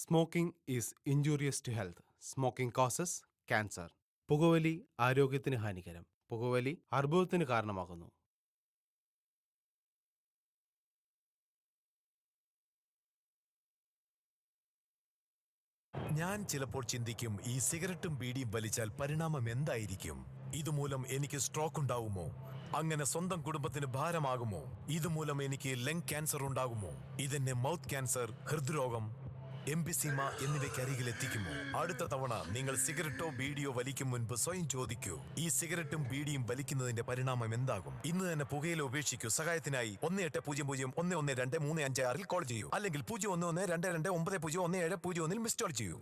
Smoking is injurious to health. Smoking causes cancer. പുകവലി ആരോഗ്യത്തിന് ഹാനികരം. പുകവലി അർബുദത്തിന് കാരണമാകുന്നു. ഞാൻ ചിലപ്പോൾ ചിന്തിക്കും, ഈ സിഗരറ്റും ബീഡിയും വലിച്ചാൽ പരിണാമം എന്തായിരിക്കും? ഇതുമൂലം എനിക്ക് സ്ട്രോക്ക് ഉണ്ടാകുമോ? അങ്ങനെ സ്വന്തം കുടുംബത്തിന് ഭാരമാകുമോ? ഇതുമൂലം എനിക്ക് ലങ് ക്യാൻസർ ഉണ്ടാകുമോ? ഇതെന്നെ മൗത്ത് ക്യാൻസർ, ഹൃദ്രോഗം, എംബിസീമ എന്നിവയ്ക്കരികിൽ എത്തിക്കുമോ? അടുത്ത തവണ നിങ്ങൾ സിഗരറ്റോ ബീഡിയോ വലിക്കും മുൻപ് സ്വയം ചോദിക്കൂ, ഈ സിഗരറ്റും ബീഡിയും വലിക്കുന്നതിന്റെ പരിണാമം എന്താകും? ഇന്ന് തന്നെ പുകയില ഉപേക്ഷിക്കൂ. സഹായത്തിനായി 1800 കോൾ ചെയ്യൂ, അല്ലെങ്കിൽ 0112290701 മിസ് കോൾ ചെയ്യൂ.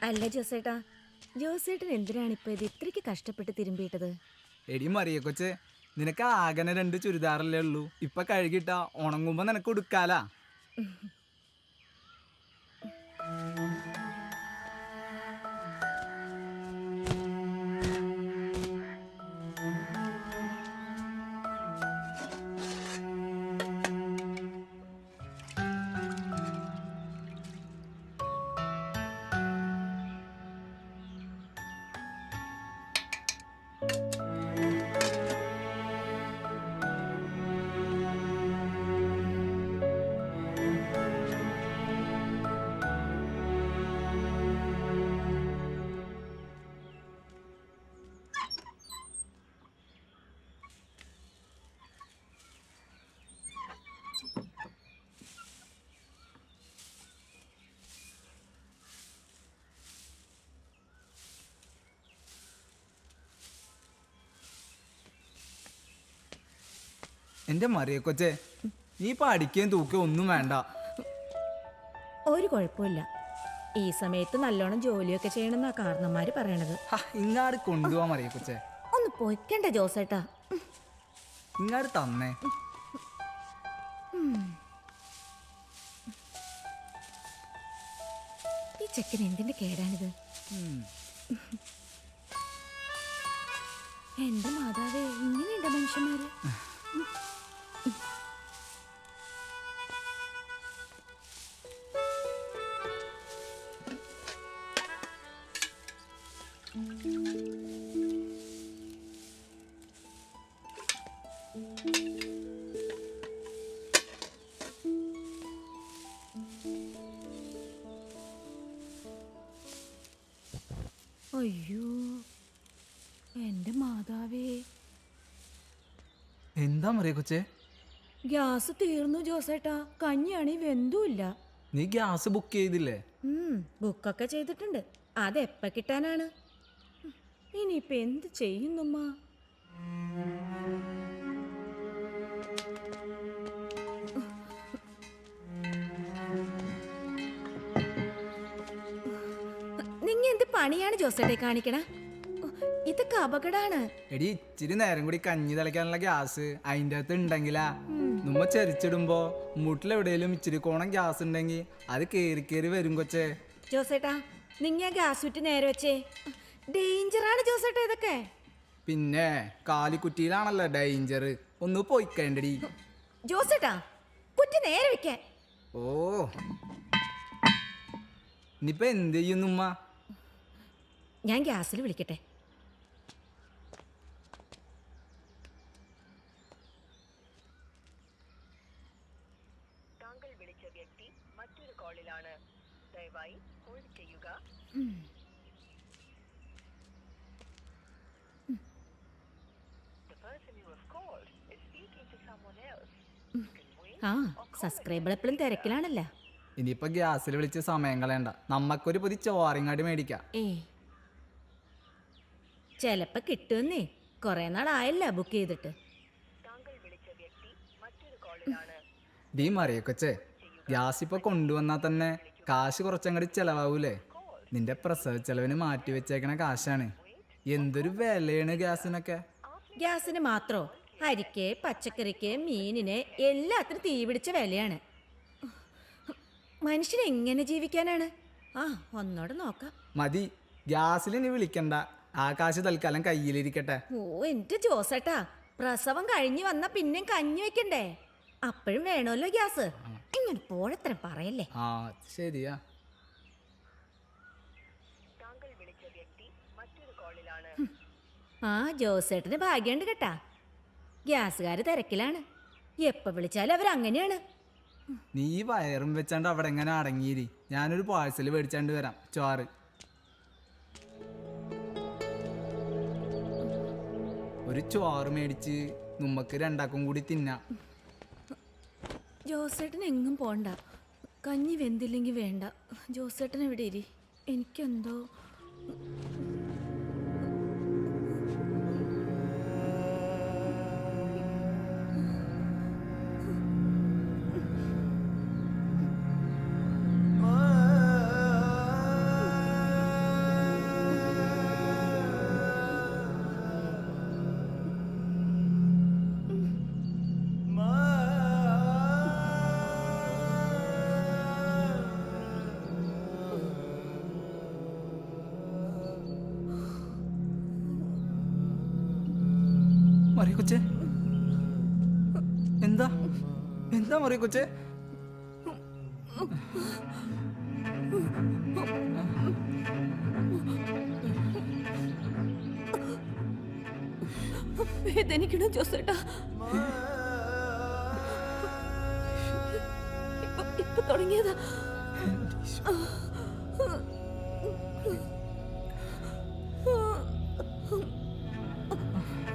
അല്ല ജോസേട്ടാ, ജോസേട്ടൻ എന്തിനാണ് ഇപ്പൊ ഇത് ഇത്രയ്ക്ക് കഷ്ടപ്പെട്ട് തിരുമ്പിയിട്ടത്? എടി മറിയ കൊച്ചെ, നിനക്ക് ആകനെ 2 ചുരിദാറല്ലേ ഉള്ളൂ. ഇപ്പൊ കഴുകിട്ടാ ഉണങ്ങുമ്പോ നിനക്ക് ഉടുക്കാലാ. എന്റെ മറിയ കൊച്ചെ, നീ പഠിക്കുകയും തൂക്കുകയും ഒന്നും വേണ്ട. ഒരു കുഴപ്പമില്ല. ഈ സമയത്ത് നല്ലോണം ജോലിയൊക്കെ ചെയ്യണമെന്നാ കാരണന്മാര് പറയണത്. ഇങ്ങാട് കൊണ്ടുപോവാ മറിയ കൊച്ചെ. ഒന്ന് പൊയ്ക്കണ്ട ജോസേട്ടാ. ഇങ്ങാട് തന്നേ. ഈ ചെക്കൻ എന്തിന്റെ കേടാണിത്? എന്റെ മാതാവേ, ഇങ്ങനെയുണ്ട് മനുഷ്യന്മാര്. അയ്യോ, എന്റെ മാതാവേ. എന്താ മറിയ കൊച്ചെ? ഗ്യാസ് തീർന്നു ജോസേട്ടാ. കഞ്ഞിയാണീ വെന്തുമില്ല. നീ ഗ്യാസ് ബുക്ക് ചെയ്തില്ലേ? ബുക്കൊക്കെ ചെയ്തിട്ടുണ്ട്. അതെപ്പ കിട്ടാനാണ്? ഇനിയിപ്പൊ എന്ത് ചെയ്യുന്നുമ്മ? നിങ്ങ എന്ത് പണിയാണ് ജോസേട്ടെ കാണിക്കണ? ഇതൊക്കെ അപകടാണ്. എടി, ഇച്ചിരി നേരം കൂടി കഞ്ഞി തിളയ്ക്കാനുള്ള ഗ്യാസ് അതിൻ്റെ അകത്ത് ഉണ്ടെങ്കിലാ. നമ്മ ചെരിച്ചിടുമ്പോ മുട്ടിലെവിടെയും ഇച്ചിരി കോണം ഗ്യാസ് ഉണ്ടെങ്കിൽ അത് കേറി വരും കൊച്ചേ. ജോസേട്ടാ, നിങ്ങ ഗ്യാസ് വിറ്റ് നേരെ വെച്ചേ. ഡേഞ്ചറാണ് ജോസേട്ടാ ഇതൊക്കെ. പിന്നെ കാലിക്കുറ്റിയിലാണല്ലോ ഡേഞ്ചർ. ഒന്ന് പോയിക്കേണ്ടടി ജോസേട്ടാ, കുറ്റി നേരെ വെക്കാൻ. ഓ, ഇനിയിപ്പൊ എന്ത് ചെയ്യുന്നുമ്മ? ഞാൻ ഗ്യാസിൽ വിളിക്കട്ടെ. താങ്കൾ വിളിച്ച വ്യക്തി മറ്റൊരു കോളിലാണ്. ദയവായി ഹോൾഡ് ചെയ്യുക. The person you have called is speaking to someone else. ആ, സബ്സ്ക്രൈബർ എപ്പോഴും തിരക്കിലാണല്ലോ. ഇനിയിപ്പൊ ഗ്യാസിൽ വിളിച്ച് സമയം കളയണ്ട. നമ്മക്കൊരു പൊതി ചോറിങ്ങാടി മേടിക്കാം. ചെലപ്പോ കിട്ടുമെന്നേ. കൊറേ നാളായല്ല ബുക്ക് ചെയ്തിട്ട്. താങ്കൾ വിളിച്ച വ്യക്തി മറ്റൊരു കോളിലാണ്. ഡീ മറിയ കൊച്ചേ, ഗ്യാസ് ഇപ്പൊ കൊണ്ടുവന്നാൽ തന്നെ കാശ് കുറച്ചങ്ങടി ചെലവാവൂലേ? നിന്റെ പ്രസവ ചെലവിന് മാറ്റി വെച്ചേക്കണ കാശാണ്. എന്തൊരു വിലയാണ് ഗ്യാസിനൊക്കെ. ഗ്യാസിന് മാത്രോ? അരിക്ക്, പച്ചക്കറിക്ക്, മീനിന് എല്ലാത്തിനും തീ പിടിച്ച വിലയാണ്. മനുഷ്യൻ എങ്ങനെ ജീവിക്കാനാണ്? ആ, ഒന്നോടെ നോക്കാം. മതി, ഗ്യാസിൽ ഇനി വിളിക്കണ്ട. ആ കാശ് തൽക്കാലം കയ്യിലിരിക്കട്ടെ. ഓ, എന്റെ ജോസേട്ടാ, പ്രസവം കഴിഞ്ഞ് വന്ന പിന്നെയും കഞ്ഞി വെക്കണ്ടേ? അപ്പോഴും വേണമല്ലോ ഗ്യാസ്. ഇങ്ങനെ പോഴത്തരം പറയല്ലേ. ആ, ശരിയാ. താങ്കൾ വിളിച്ച വ്യക്തി മറ്റൊരു കോളിലാണ്. ആ, ജോസേട്ടന് ഭാഗ്യമുണ്ട് കേട്ടാ. ഗ്യാസുകാര് തിരക്കിലാണ്. എപ്പോ വിളിച്ചാലും അവരങ്ങനെയാണ്. നീ വയറും വെച്ചാണ്ട് അവിടെ എങ്ങനെ അടങ്ങിയിരി. ഞാനൊരു പാഴ്സൽ മേടിച്ചാണ്ട് വരാം. ചോറ് ഒരു ചോറ് മേടിച്ച് നമ്മക്ക് രണ്ടാക്കും കൂടി തിന്നാം. ജോസേട്ടൻ എങ്ങും പോണ്ട. കഞ്ഞി വെന്തില്ലെങ്കിൽ വേണ്ട. ജോസേട്ടൻ എവിടെ ഇരി. എനിക്കെന്തോ മറിയ കൊച്ചേ, എന്താ എന്താ മറിയ കൊച്ചേ? വേദനിക്കണം ജോസേട്ടാ. ഇപ്പൊ തുടങ്ങിയതാ.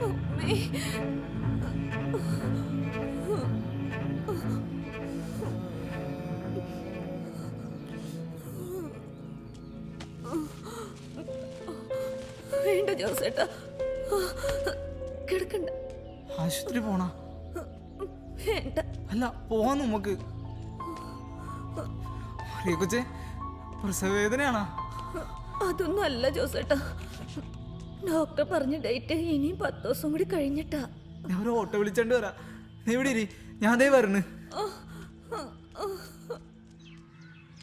അമ്മേ. വേണ്ട ജോസേട്ടാ, കിടക്കണ്ട. ആശുപത്രി പോണ? വേണ്ട. അല്ല, പോവാൻ നമുക്ക്. മറിയ കൊച്ചേ, പ്രസവവേദനയാണോ? അതൊന്നും അല്ല ജോസേട്ടാ. ഡോക്ടർ പറഞ്ഞ ഡേറ്റ് ഇനിയും 10 ദിവസം കൂടി കഴിഞ്ഞിട്ടാ. ഞാൻ ഒരു ഓട്ടോ വിളിച്ചോണ്ട് വരാം. നീ ഇവിടെ ഇരി, ഞാൻ അതേ വരുന്നു.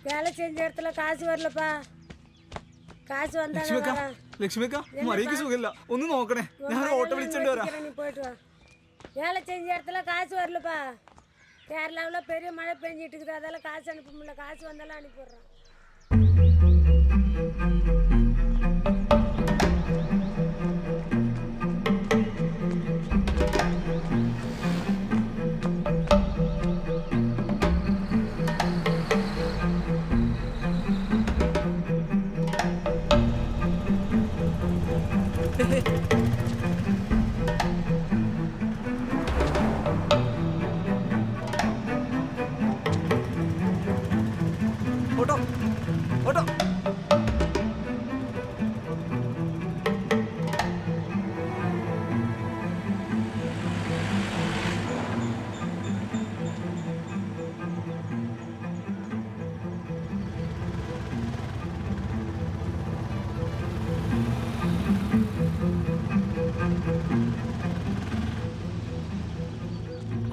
வேலை செஞ்ச இடத்துல காசு வரலப்பா. காசு ലക്ഷ്മിക്ക, வந்தாலும் ലക്ഷ്മിക്ക, മറിയക്ക് സുഖമില്ല, ഒന്ന് നോക്കണേ. ഞാൻ ഒരു ഓട്ടോ വിളിച്ചോണ്ട് വരാം. நீ போயிட்டு வா. வேலை செஞ்ச இடத்துல காசு வரலப்பா. கேரளாவில் பெரிய மழை பெஞ்சிட்டு இருக்குது, அதெல்லாம் காசு அனுப்ப முடியல. காசு வந்தாலும் அனுப்பிடுறோம். Auto auto.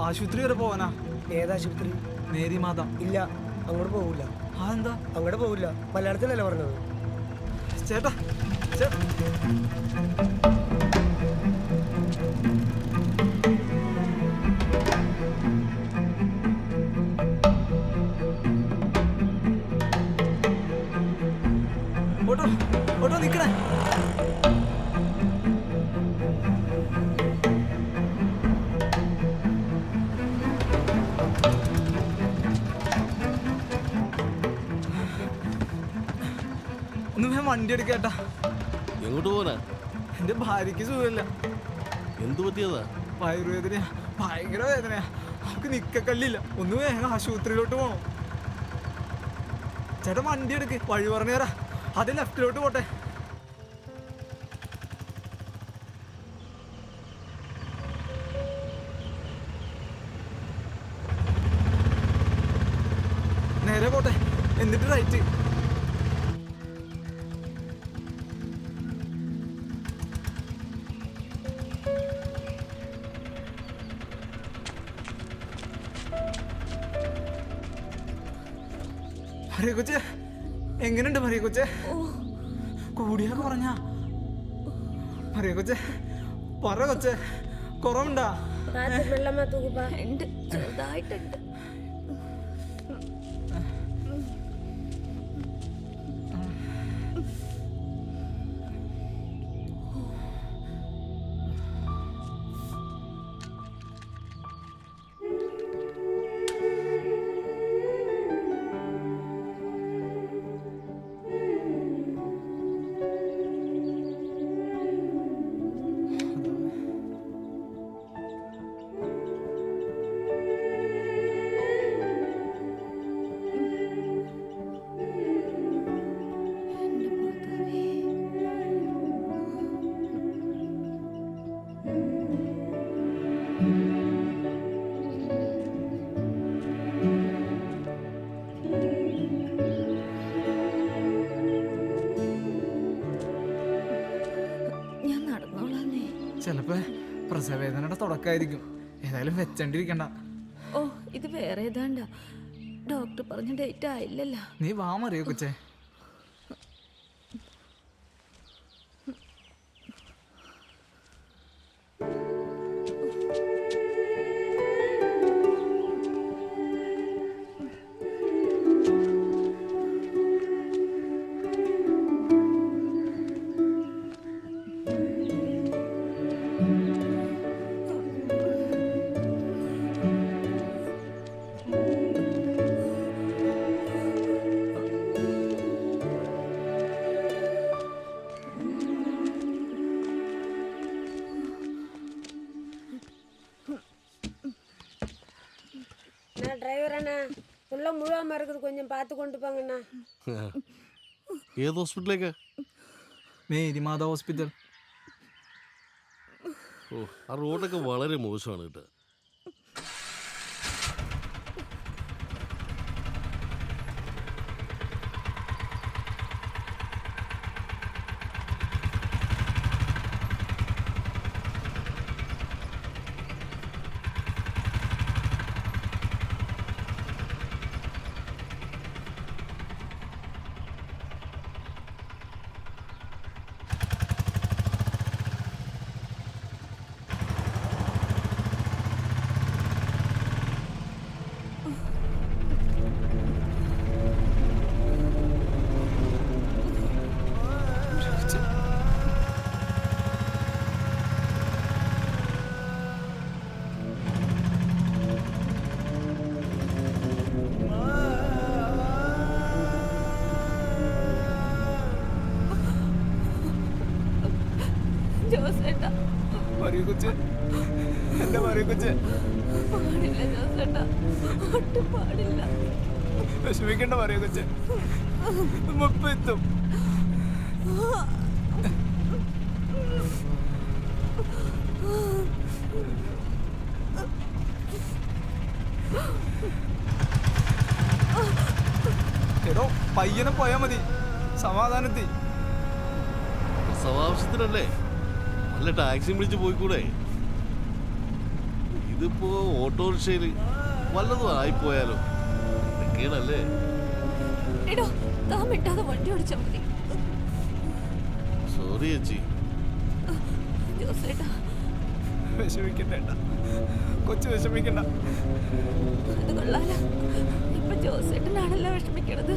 ആശുപത്രി വരെ പോവാനാ? ഏതാശുപത്രി? മേരി മാത. ഇല്ല, അങ്ങോട്ട് പോവില്ല. അതെന്താ? അങ്ങോട്ട് പോവില്ല. മലയാളത്തിലല്ലേ പറഞ്ഞത്? ചേട്ടാ, ചേട്ടാ. ഓട്ടോ ഓട്ടോ നിക്കണേ. ഒന്ന് ഞാൻ വണ്ടി എടുക്കേട്ടാ. എങ്ങോട്ട് പോകാനാ? എന്റെ ഭാര്യക്ക് സുഖമില്ല. എന്തു പറ്റിയതാ? വയറുവേദനയാ, ഭയങ്കര വേദനയാ. നമുക്ക് നിക്കക്കല്ലില്ല. ഒന്ന് വേഗം ആശുപത്രിയിലോട്ട് പോണം. ചേട്ടാ വണ്ടി എടുക്ക്, വഴി പറഞ്ഞു തരാ. അത് ലെഫ്റ്റിലോട്ട് പോട്ടെ. നേരെ പോട്ടെ, എന്നിട്ട് റൈറ്റ്. മറിയ കൊച്ചേ, എങ്ങനെയുണ്ട് മറിയ കൊച്ചേ? കൂടിയാ കുറഞ്ഞ? മറിയ കൊച്ചേ, പറ കൊച്ചേ, കുറവുണ്ടാ? பார்த்து மெல்லமா தூக்குப்பா. ഉണ്ട്, ചെറുതായിട്ടുണ്ട്. ചിലപ്പോ പ്രസവവേദനയുടെ തുടക്കമായിരിക്കും. ഏതായാലും വെച്ചണ്ടിരിക്കണ്ട. ഓ, ഇത് വേറെ ഏതാണ്ട. ഡോക്ടർ പറഞ്ഞ ഡേറ്റ് ആയില്ലല്ലോ. നീ വാ മറിയ കൊച്ചേ. டிரைவர் அண்ணா உள்ள முழுவாம இருக்குது கொஞ்சம் பார்த்து கொண்டு போங்கண்ணா. ഏത് ഹോസ്പിറ്റലിലേക്കാ? മേരിമാത ഹോസ്പിറ്റൽ. ഓ, ആ റോഡൊക്കെ വളരെ മോശമാണ് കേട്ടോ. ജോസേട്ടാ പറയൂ കൊച്ചേ, എന്താ പറയൂ കൊച്ചേ? പാടില്ല ജോസേട്ടാ, ഒട്ടും പാടില്ല. വിഷമിക്കണ്ട പറയൂ കൊച്ചേ, ഇപ്പൊ എത്തും. എടോ പയ്യനെ പോയാ മതി, സമാധാനത്തി. പ്രസവാവശ്യത്തിനല്ലേ, നല്ല ടാക്സി വിളിച്ച് പോയിക്കൂടെ? ഇതിപ്പോ ഓട്ടോറിക്ഷയിൽ വല്ലതും ആയിപ്പോയാലോ? കേടല്ലേ? എടോ താൻ വിട്ടാതെ വണ്ടി ഓടിച്ചാ മതി. സോറി ചേച്ചി. ജോസേട്ടാ വിഷമിക്കണ്ട കൊച്ചു, വിഷമിക്കണ്ട. അത് കൊള്ളാല, ഇപ്പൊ ജോസേട്ടനാണല്ലോ വിഷമിക്കണത്.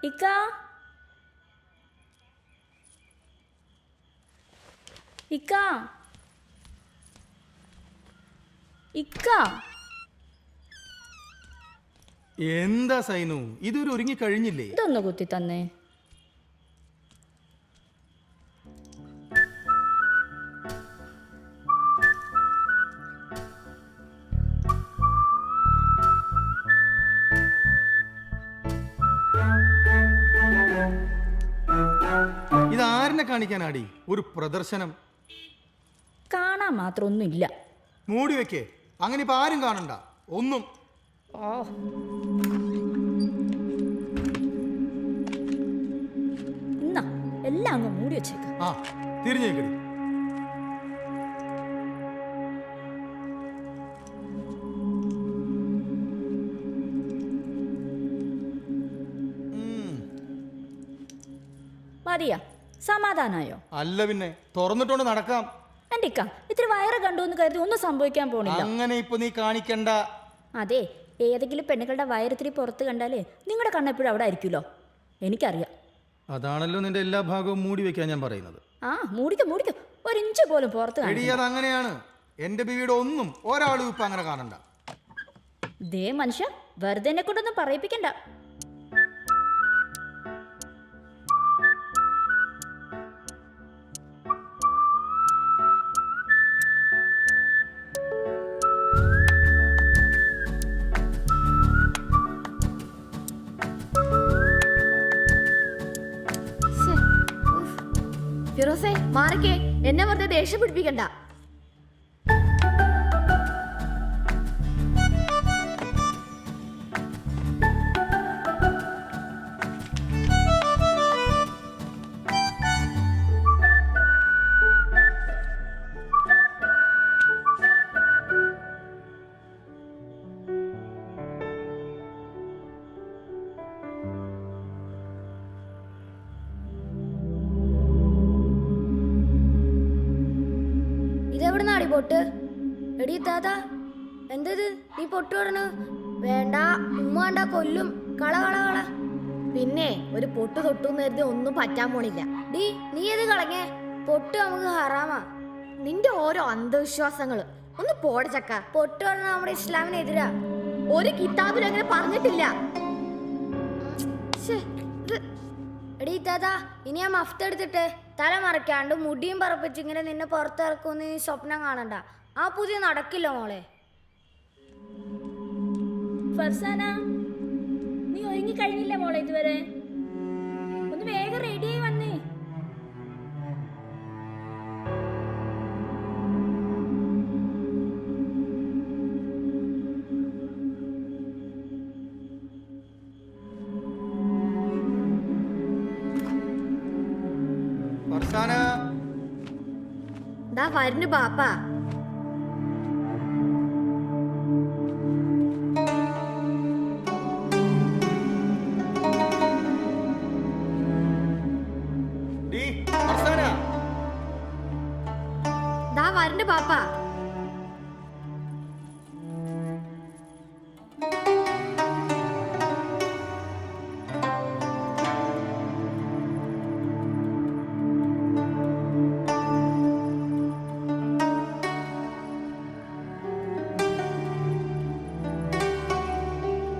ഇക്ക, ഇക്ക, ഇക്ക. എന്താ സൈനു, ഇതൊരു ഒരുങ്ങി കഴിഞ്ഞില്ലേ? ഇതൊന്ന് കുത്തി തന്നേ. ഇതാരനെ കാണിക്കാനാടി ഒരു പ്രദർശനം? കാണാൻ മാത്രം ഒന്നുമില്ല. മൂടി വെക്കേ, അങ്ങനെ ഇപ്പൊ ആരും കാണണ്ട ഒന്നും. ഓ, എന്നാ എല്ലാം അങ്ങ് മൂടി വെച്ചേക്ക. ആ തിരിഞ്ഞേക്കടി. മതിയാ, സമാധാനായോ? അല്ല പിന്നെ, തുറന്നിട്ടോണ്ട് നടക്കാം. എന്റെ ഇക്ക, ഇത്തിരി വയറ് കണ്ടു എന്ന് കരുതി ഒന്നും സംഭവിക്കാൻ പോണില്ല. അങ്ങനെ ഇപ്പൊ നീ കാണിക്കണ്ട. അതെ, ഏതെങ്കിലും പെണ്ണുകളുടെ വയറിത്തിരി പുറത്ത് കണ്ടാലേ നിങ്ങളുടെ കണ്ണെപ്പോഴും അവിടെ ആയിരിക്കുമല്ലോ. എനിക്കറിയാം. അതാണല്ലോ നിന്റെ എല്ലാ ഭാഗവും മൂടി വെക്കാൻ ഞാൻ പറയുന്നത്. ആ മൂടിക്കും മൂടിക്കും, ഒരു ഇഞ്ച് പോലും പുറത്ത് എടി, കാണില്ല. അത് അങ്ങനെയാണ്. എന്റെ ബീവിയുടെ ഒന്നും ഒരാളും ഇപ്പൊ അങ്ങനെ കാണണ്ട. ദേ മനുഷ്യ, വെറുതെ എന്നെ കൊണ്ടൊന്നും പറയിപ്പിക്കണ്ട. ഫിറോസേ, മാറിക്കേ, എന്നെ വെറുതെ ദേഷ്യം പിടിപ്പിക്കണ്ട. ഈ പൊട്ട്? എടി താത്ത, എന്തത് നീ പൊട്ട് തൊടണു? വേണ്ട, ഉമ്മ കണ്ടാ കൊല്ലും. കള കള കള. പിന്നെ ഒരു പൊട്ട് തൊട്ടുന്ന് കരുതി ഒന്നും പറ്റാൻ പോണില്ല. ഡീ, നീ ഏത് കളങ്ങേ? പൊട്ട് നമുക്ക് ഹറാമാ. നിന്റെ ഓരോ അന്ധവിശ്വാസങ്ങള്. ഒന്ന് പോട ചക്ക. പൊട്ട് തൊടണ നമ്മുടെ ഇസ്ലാമിനെതിരാ. ഒരു കിതാബിലും അങ്ങനെ പറഞ്ഞിട്ടില്ല. എടീ താത്ത, ഇനി ആ മഫ്ത എടുത്തിട്ട് തല മറക്കാണ്ട് മുടിയും പറപ്പിച്ച് ഇങ്ങനെ നിന്നെ പുറത്തിറക്കുമെന്ന് നീ സ്വപ്നം കാണണ്ട. ആ പുതിയ നടക്കില്ല മോളെ. ഫർസാന, നീ ഒരുങ്ങി കഴിഞ്ഞില്ല മോളെ ഇതുവരെ? ഒന്ന് വേഗം റെഡിയായി വന്നേ. ദാ വരുന്നു ബാപ്പ. ദാ വരുന്നു ബാപ്പ.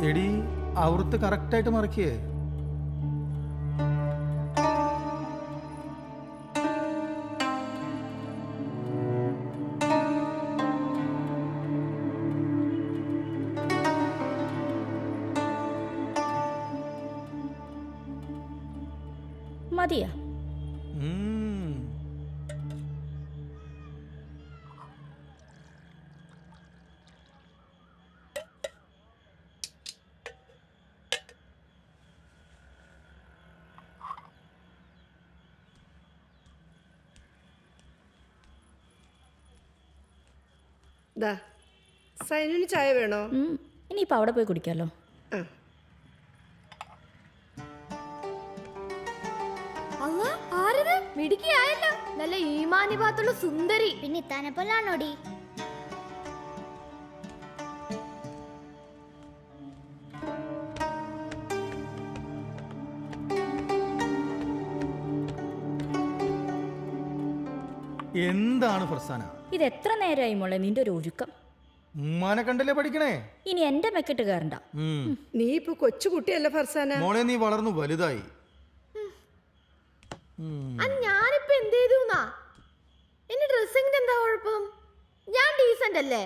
എടി അവിടുത്തെ കറക്റ്റായിട്ട് മറക്കിയേ. മതിയാ? സൈനുന് ചായ വേണോ? ഇനിയിപ്പോൾ അവിടെ പോയി കുടിക്കാമല്ലോ. ആരത്? മിടുക്കിയായല്ലോ. നല്ല ഈമാനി ഭാഗത്തുള്ള സുന്ദരി. പിന്നെ ഇത്താനെ പോലാണോടി? എന്താണ് ഫർസാന? ഇത് എത്ര നേരമായി മോളെ നിന്റെ ഒരു ഒരുക്കം? ഉമ്മാനെ കണ്ടല്ലേ പഠിക്കണേ. ഇനി എന്റെ മെക്കിട്ട് കയറണ്ട. നീ ഇപ്പൊ കൊച്ചുകുട്ടിയല്ല ഫർസാന. മോളെ നീ വളർന്നു വലുതായി. ഞാനിപ്പോ എന്ത് ചെയ്തുന്നാ? എന്റെ ഡ്രസ്സിങ്ങിന് എന്താ കുഴപ്പം? ഞാൻ ഡീസന്റ് അല്ലേ?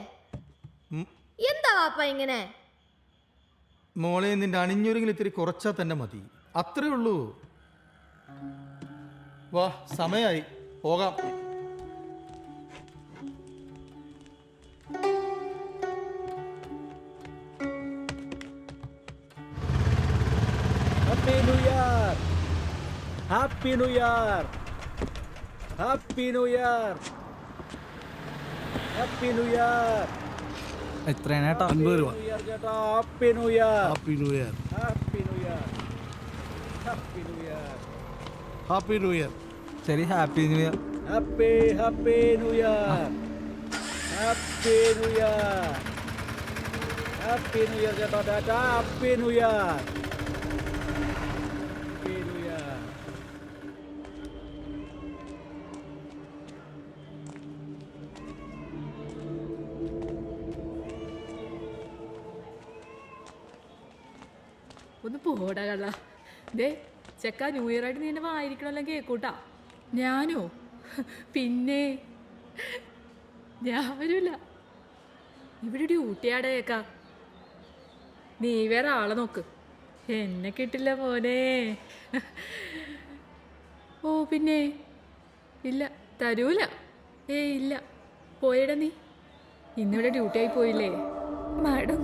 എന്താ വാപ്പ ഇങ്ങനെ? മോളെ നിന്റെ അണിഞ്ഞൊരുങ്ങിൽ ഇത്തിരി കുറച്ചാൽ തന്നെ മതി. അത്രേ ഉള്ളൂ. വാ, സമയായി, പോകാം. Happy new year, happy new year, happy new year, happy new year. എത്രയാണ് ചേട്ടാ? 50 രൂപ. ചേട്ടാ, happy new year, happy new year. Happy new year, happy new year, happy new year. ശരി, happy new year. Happy happy new year, happy new year, happy new year ചേട്ടാ. Tata, happy new year, happy new year. ഒന്ന് പോടാ കള്ള. ദേ ചെക്ക, new year ആയിട്ട് നീ എൻ്റെ വായിരിക്കണമെല്ലാം കേൾക്കൂട്ടാ. ഞാനോ? പിന്നെ ഞാൻ വരൂല. ഇവിടെ ഡ്യൂട്ടിയാടെ കേക്കാ. നീ വേറെ ആളെ നോക്ക്, എന്നെ കിട്ടില്ല മോനെ. ഓ പിന്നെ ഇല്ല, തരൂല. ഇല്ല, പോയടാ നീ. ഇന്നിവിടെ ഡ്യൂട്ടി ആയി പോയില്ലേ? മാഡം,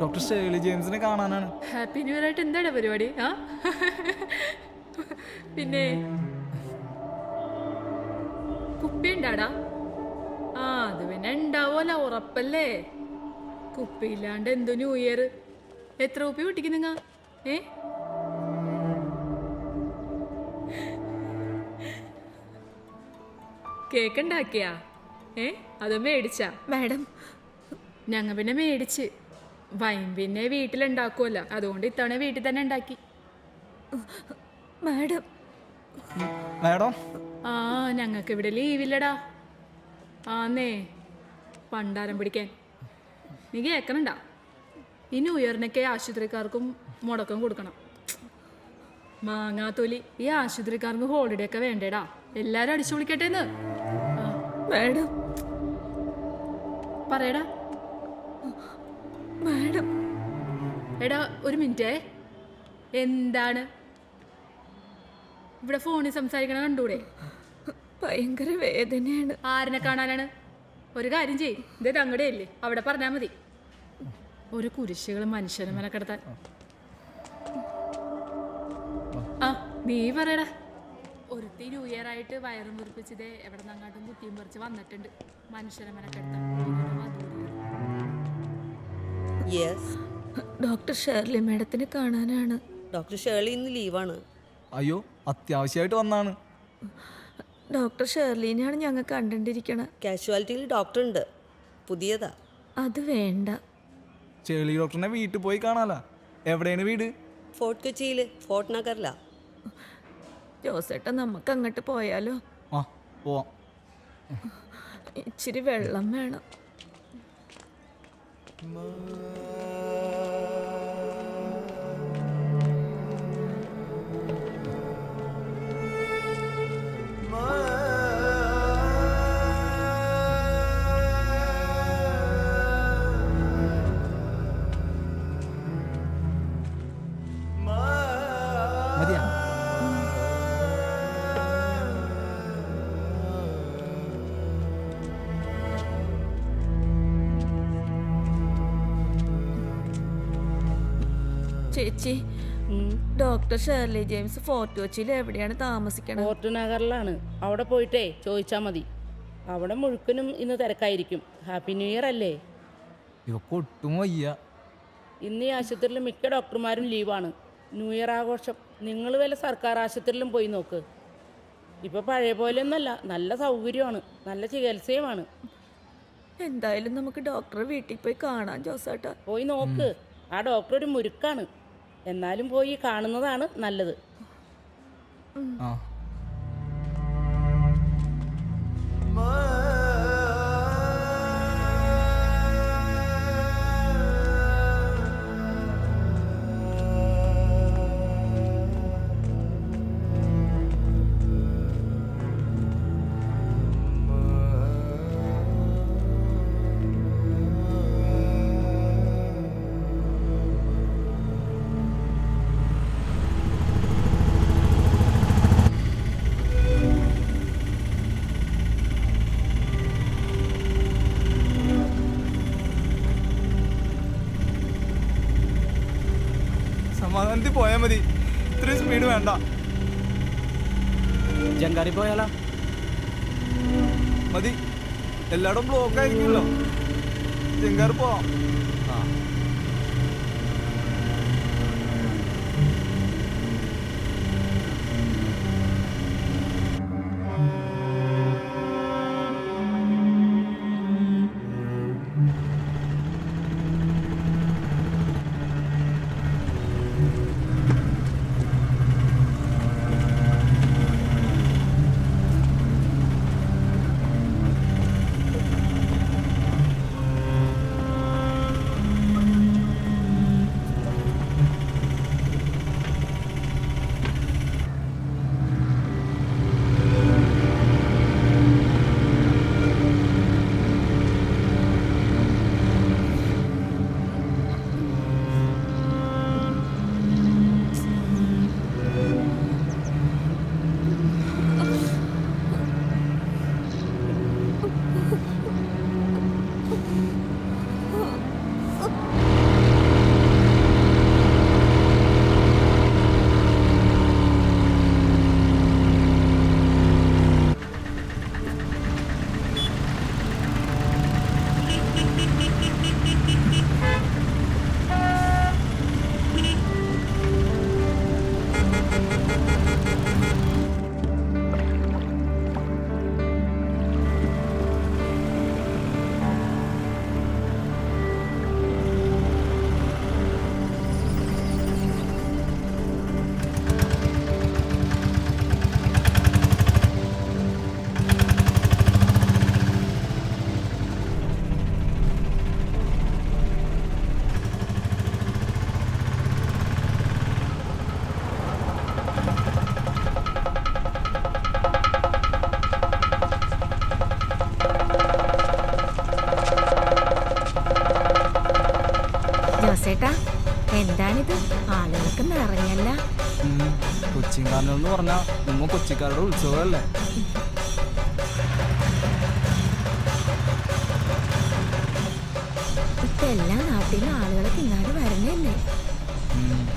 ഡോക്ടർ ഷേർലി ജെയിംസിനെ കാണാനാണ്. ഹാപ്പി ന്യൂ ഇയർ ആയിട്ട് എന്താണ് പരിപാടി? പിന്നെ കുപ്പി ഉണ്ടാടാ? അത് പിന്നെ ഉണ്ടാവോല, ഉറപ്പല്ലേ. കുപ്പിയില്ലാണ്ട് എന്തോ ന്യൂ ഇയർ? എത്ര കുപ്പി പൊട്ടിക്കും നിങ്ങ? കേക്ക് ഉണ്ടാക്കിയാ? അത് മേടിച്ചാ? മാഡം ഞങ്ങൾ പിന്നെ മേടിച്ച് വൈൻ പിന്നെ വീട്ടിലുണ്ടാക്കുമല്ലോ, അതുകൊണ്ട് ഇത്തവണ വീട്ടിൽ തന്നെ ഉണ്ടാക്കി. മാഡം മാഡം ആ ഞങ്ങൾക്ക് ഇവിടെ ലീവില്ലടാ. ആന്നേ പണ്ടാരം പിടിക്കാൻ. നീ കേൾക്കണണ്ടാ, ഈ ന്യൂ ഇയറിനൊക്കെ ആശുപത്രിക്കാർക്കും മുടക്കം കൊടുക്കണം. മാങ്ങാത്തൊലി, ഈ ആശുപത്രിക്കാർക്ക് ഹോളിഡേ ഒക്കെ വേണ്ടേടാ. എല്ലാരും അടിച്ചു വിളിക്കട്ടേന്ന്. മാഡം പറയടാ. മാഡം എടാ ഒരു മിനിറ്റേ. എന്താണ് ഇവിടെ ഫോണിൽ സംസാരിക്കണ കണ്ടൂടെ? ഭയങ്കര വേദനയാണ്. ആരിനെ കാണാനാണ്? ഒരു കാര്യം ചെയ്യ്, ഇത് അങ്ങടെയല്ലേ, അവിടെ പറഞ്ഞാൽ മതി. ഒരു കുരിശുകൾ മനുഷ്യനെ മെനക്കെടുത്താൻ. ആ നീ പറയടാ. ഒരുത്തി ന്യൂ ഇയർ ആയിട്ട് വയറും മുറിപ്പിച്ചത് എവിടെ നിന്നങ്ങാട്ടും കുത്തിയും പറിച്ച് വന്നിട്ടുണ്ട്. മനുഷ്യനെ മെനക്കെടുത്താൻ. ഡോക്ടർ ഷേർലി മാഡത്തിനെ കാണാനാണ്. ഡോക്ടർ ഷേർലി ഇന്ന് ലീവാണ്. അയ്യോ, അത്യാവശ്യമായിട്ട് വന്നാണ്. ഡോക്ടർ ഷേർലിനെയാണ് ഞങ്ങൾ കണ്ടിരിക്കണത്. കാഷ്വാലിറ്റിയിൽ ഡോക്ടർ ഉണ്ട്, പുതിയതാ. അത് വേണ്ട. ചെളി ഡോക്ടറിനെ വീട്ടിൽ പോയി കാണാല. എവിടെയാണ് വീട്? ഫോർട്ട് കൊച്ചിയിൽ, ഫോർട്ട് നഗറിലാ. ജോസേട്ടൻ നമുക്ക് അങ്ങോട്ട് പോയാലോ? ആ പോവാം. ഇച്ചിരി വെള്ളം വേണം. മതിയാ? ചേച്ചി, ഡോക്ടർ ഷേർലി ജെയിംസ് ഫോർട്ട് കൊച്ചിയിൽ എവിടെയാണ് താമസിക്കണത്? ഫോർട്ട് നഗറിലാണ്. അവിടെ പോയിട്ടേ ചോദിച്ചാൽ മതി. അവിടെ മുഴുക്കനും ഇന്ന് തിരക്കായിരിക്കും. ഹാപ്പി ന്യൂ ഇയർ അല്ലേ? ഇവക്ക് ഒട്ടും വയ്യ. ഇന്ന് ഈ ആശുപത്രിയിൽ മിക്ക ഡോക്ടർമാരും ലീവാണ്. ന്യൂ ഇയർ ആഘോഷം നിങ്ങൾ വല്ല സർക്കാർ ആശുപത്രിയിലും പോയി നോക്ക്. ഇപ്പോൾ പഴയ പോലെയൊന്നല്ല, നല്ല സൗകര്യമാണ്, നല്ല ചികിത്സയുമാണ്. എന്തായാലും നമുക്ക് ഡോക്ടറെ വീട്ടിൽ പോയി കാണാം ജോസേട്ടാ. പോയി നോക്ക്. ആ ഡോക്ടർ ഒരു മുരുക്കാണ്, എന്നാലും പോയി കാണുന്നതാണ് നല്ലത്. ആ സമാധാനത്തിൽ പോയാൽ മതി. ഇത്രയും സ്പീഡ് വേണ്ട. ജങ്കാറി പോയാലോ? മതി, എല്ലായിടും ബ്ലോക്ക് ആയിരിക്കുമല്ലോ. ജങ്കാർ പോവാം. ജോസേട്ടാ എന്താണിത്? ആളുകളൊക്കെ നിറഞ്ഞല്ല. കൊച്ചിൻ കാർണിവൽ എന്ന് പറഞ്ഞാൽ ഉമ്മ കൊച്ചിക്കാരുടെ ഉത്സവമല്ലേ? ഇപ്പൊ എല്ലാ നാട്ടിലും ആളുകളൊക്കെ ഇങ്ങോട്ട് വരണല്ലേ.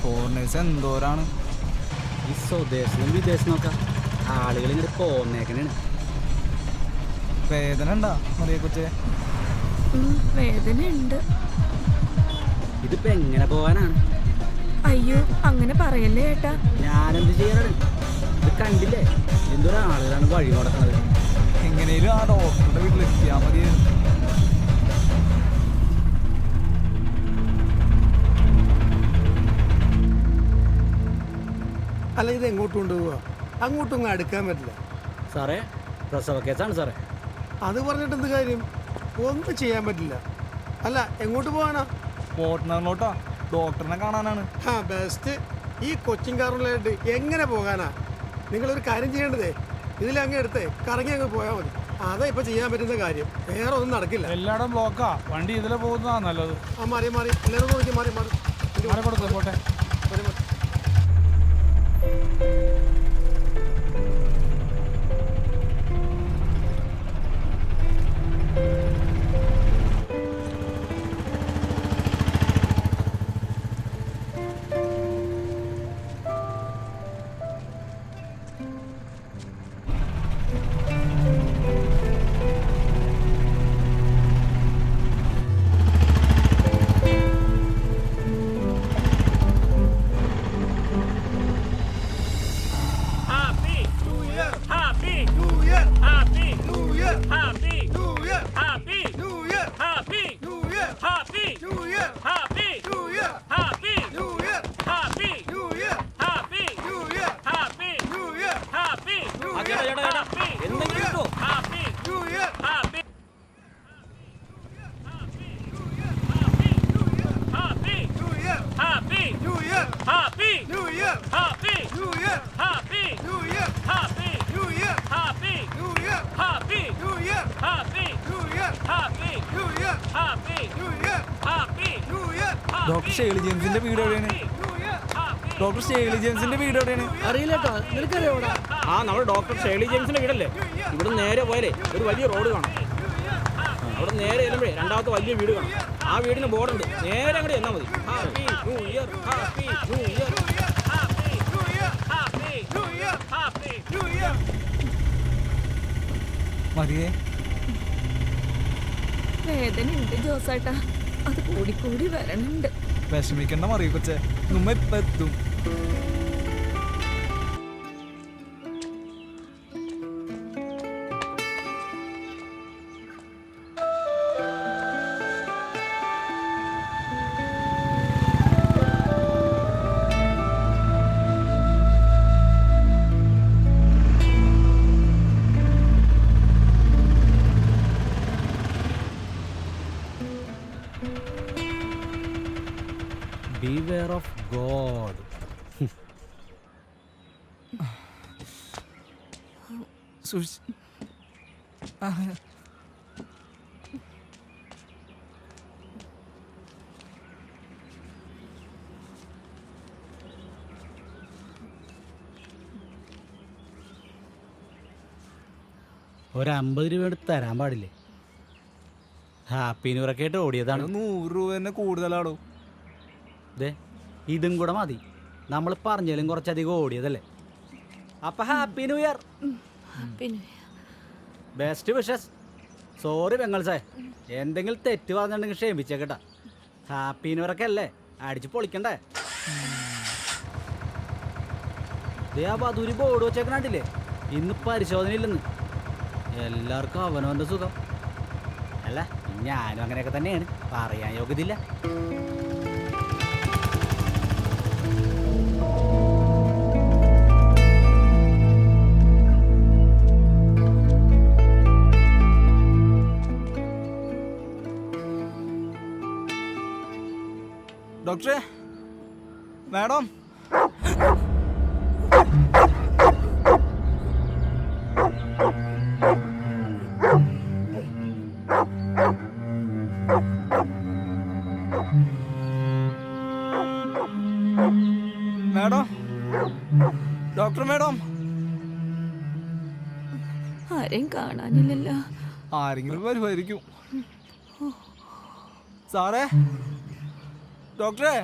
ഫോറിനേഴ്സ് എന്തോരാണ്. ഈ സ്വദേശവും വിദേശം നോക്കാം ആളുകൾ ഇങ്ങോട്ട് പോന്നേക്കണാണ്. വേദന ഉണ്ടാ മറിയ കൊച്ചേ? വേദന ഉണ്ട്. ഇതിപ്പോ എങ്ങനെ പോകാനാണ്? അയ്യോ അങ്ങനെ പറയല്ലേ ഏട്ടാ. ഞാനെന്ത് ചെയ്യാനാണ്? ഇത് കണ്ടില്ലേ എന്തൊരാളുകളാണ് വഴി മുടക്കുന്നത്. എങ്ങനെയും ആ ഡോക്ടറുടെ വീട്ടിലെത്തിയാൽ മതിയായിരുന്നു. അല്ല ഇത് എങ്ങോട്ട് കൊണ്ടുപോവാ? അങ്ങോട്ടൊന്നും അടുക്കാൻ പറ്റില്ല സാറേ. പ്രസവ കേസാണ് സാറേ. അത് പറഞ്ഞിട്ട് എന്ത് കാര്യം? ഒന്നും ചെയ്യാൻ പറ്റില്ല. അല്ല എങ്ങോട്ട് പോവാനാ? പോട്ടനോട്ടാ, ഡോക്ടറിനെ കാണാനാണ്. ബെസ്റ്റ്. ഈ കൊച്ചിൻ കാറിലായിട്ട് എങ്ങനെ പോകാനാ? നിങ്ങളൊരു കാര്യം ചെയ്യേണ്ടതേ, ഇതിലങ്ങ് എടുത്തേ കറങ്ങി അങ്ങ് പോയാൽ മതി. അതാ ഇപ്പൊ ചെയ്യാൻ പറ്റുന്ന കാര്യം. വേറെ ഒന്നും നടക്കില്ല. എല്ലായിടും ബ്ലോക്കാ. വണ്ടി ഇതിലെ പോകുന്നതാ നല്ലത്. മാറി എല്ലാവരും നോക്കി മാറി കൊടുക്കും പോട്ടെ. ഡോക്ടർ ഷേർലി ജെയിംസിന്റെ വീട് എവിടെയാണ്? ഡോക്ടർ ഷേർലി ജെയിംസിന്റെ വീട് എവിടെയാണ്? അറിയില്ല കേട്ടോ. നിനക്കറിയോ? ആ നമ്മുടെ ഡോക്ടർ ഷേർലി ജെയിംസിന്റെ വീടല്ലേ? ഇവിടെ നേരെ പോയാലേ ഒരു വലിയ റോഡ് കാണാം. അവിടെ നേരെ ചെല്ലുമ്പോഴേ രണ്ടാമത്തെ വലിയ വീട് കാണാം. ആ വീടിന് ബോർഡുണ്ട്. നേരെ അങ്ങോട്ട് ചെന്നാൽ മതി. Happy new year, happy new year. മതിയേ. വേദന ഉണ്ട് ജോസേട്ടാ. അത് കൂടിക്കൂടി വരണുണ്ട്. വിഷമിക്കണ്ട മറിയ കൊച്ചേ, നമ്മ ഇപ്പൊ എത്തും. Beware of God. ഒരു 50 രൂപ എടുത്ത് തരാൻ പാടില്ലേ? ഹാപ്പി ന്യൂ ഇയർ ഒക്കെ ആയിട്ട് ഓടിയതാണ്. 100 രൂപ തന്നെ കൂടുതലാണോ? ദേ ഇതും കൂടെ മതി. നമ്മൾ പറഞ്ഞാലും കുറച്ചധികം ഓടിയതല്ലേ. അപ്പൊ happy new year. Best wishes. Sorry പെങ്ങൾസേ, എന്തെങ്കിലും തെറ്റ് പറഞ്ഞിട്ടുണ്ടെങ്കിൽ ക്ഷമിച്ചേക്കട്ടാ. ഹാപ്പി ന്യൂ ഇയർ ഒക്കെ അല്ലേ, അടിച്ച് പൊളിക്കണ്ടേ? ദേ ആ ബദൂരി ബോർഡ് വെച്ചേക്കണാട്ടില്ലേ, ഇന്ന് പരിശോധന ഇല്ലെന്ന്. എല്ലാവർക്കും അവനവൻ്റെ സുഖം അല്ല. ഞാനും അങ്ങനെയൊക്കെ തന്നെയാണ്, പറയാൻ യോഗ്യതയില്ല. ഡോക്ടറെ, മാഡം. Madam, doctor madam. ആരെയും കാണാനില്ലല്ലോ. ആരെങ്കിലും വരുമായിരിക്കും. സാറേ, ഡോക്ടറെ.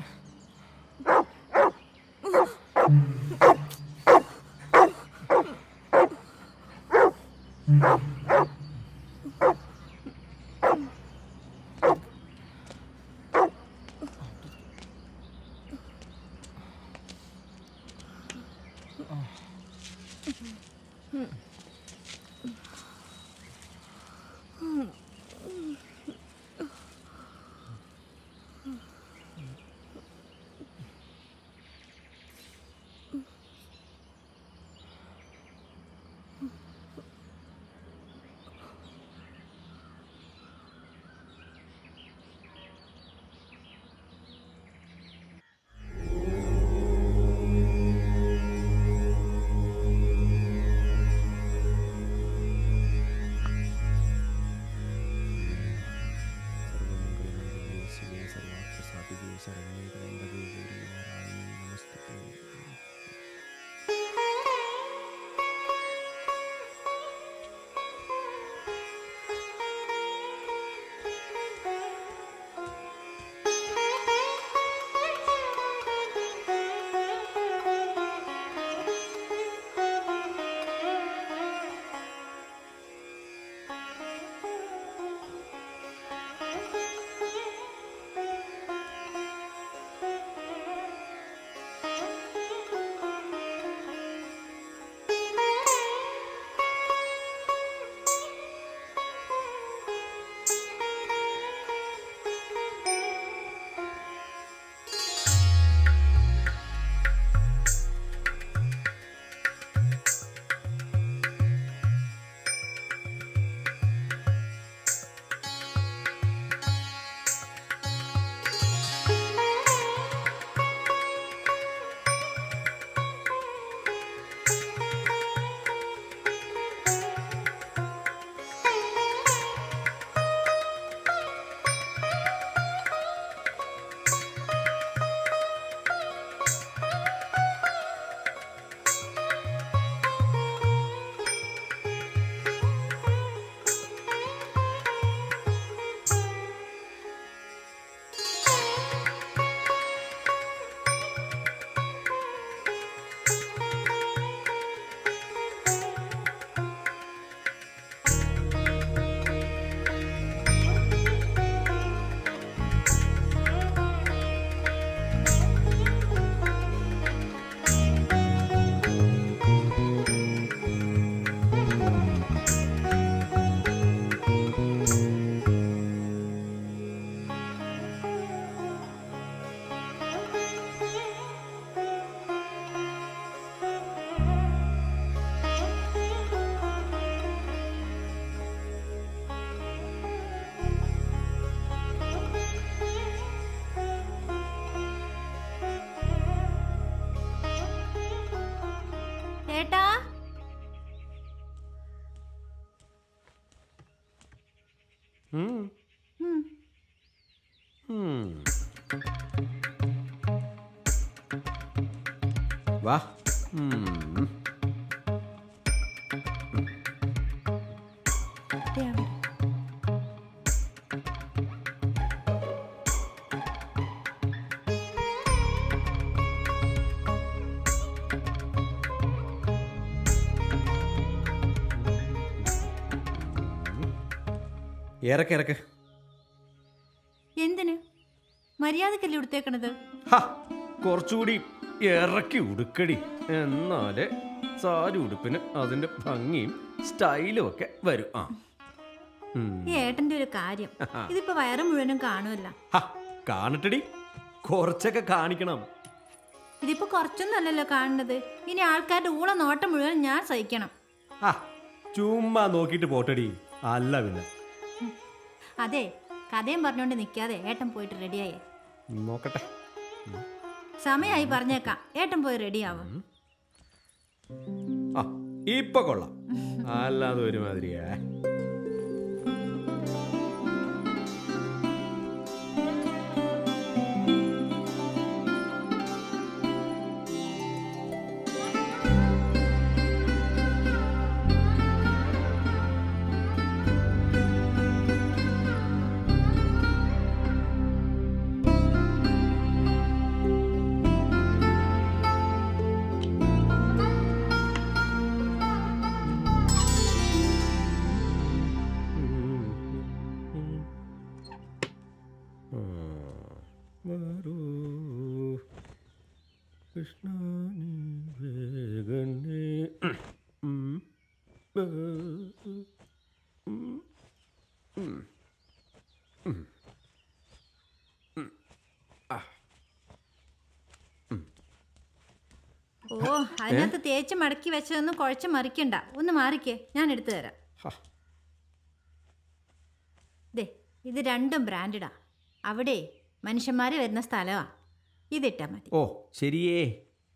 ചേട്ടാ, വാ. ഇറക്ക് ഇറക്ക്. എന്തിന്? മര്യാദക്കല്ലേ ഉടുത്തേക്കണത്? കുറച്ചുകൂടി ഇറക്കി ഉടുക്കടി, എന്നാലേ സാരി ഉടുപ്പിന് അതിന്റെ ഭംഗിയും സ്റ്റൈലും ഒക്കെ വരും. ഈ ഏട്ടന്റെ ഒരു കാര്യം, ഇതിപ്പോ വയറ് മുഴുവനും കാണുമല്ല. കാണട്ടടി, കുറച്ചൊക്കെ കാണിക്കണം. ഇതിപ്പോ കുറച്ചൊന്നല്ലല്ലോ കാണുന്നത്. ഇനി ആൾക്കാരുടെ ഊള നോട്ടം മുഴുവൻ ഞാൻ സഹിക്കണം. ചുമ്മാ നോക്കിട്ട് പോട്ടടി, അല്ല പിന്നെ. അതെ, കഥയും പറഞ്ഞോണ്ട് നിൽക്കാതെ ഏട്ടൻ പോയിട്ട് റെഡിയായേ. നോക്കട്ടെ, സമയമായി പറഞ്ഞേക്കാം. ഏട്ടൻ പോയി റെഡിയാവും. ഇപ്പൊ കൊള്ളാം, അല്ലാതെ ഒരുമാതിരിയാ. ആരോ കൃഷ്ണ നീ വേഗനേ. ഓ അതിനകത്ത് തേച്ച് മടക്കി വെച്ചതൊന്നും കുഴച്ച് മറിക്കണ്ട. ഒന്ന് മാറിക്കേ, ഞാൻ എടുത്തു തരാം. ദേ ഇത് രണ്ടും ബ്രാൻഡഡാ. അവിടെ മനുഷ്യന്മാർ വരുന്ന സ്ഥലമാ. ഇതിട്ടാ മതി. ഓ ശരിയേ.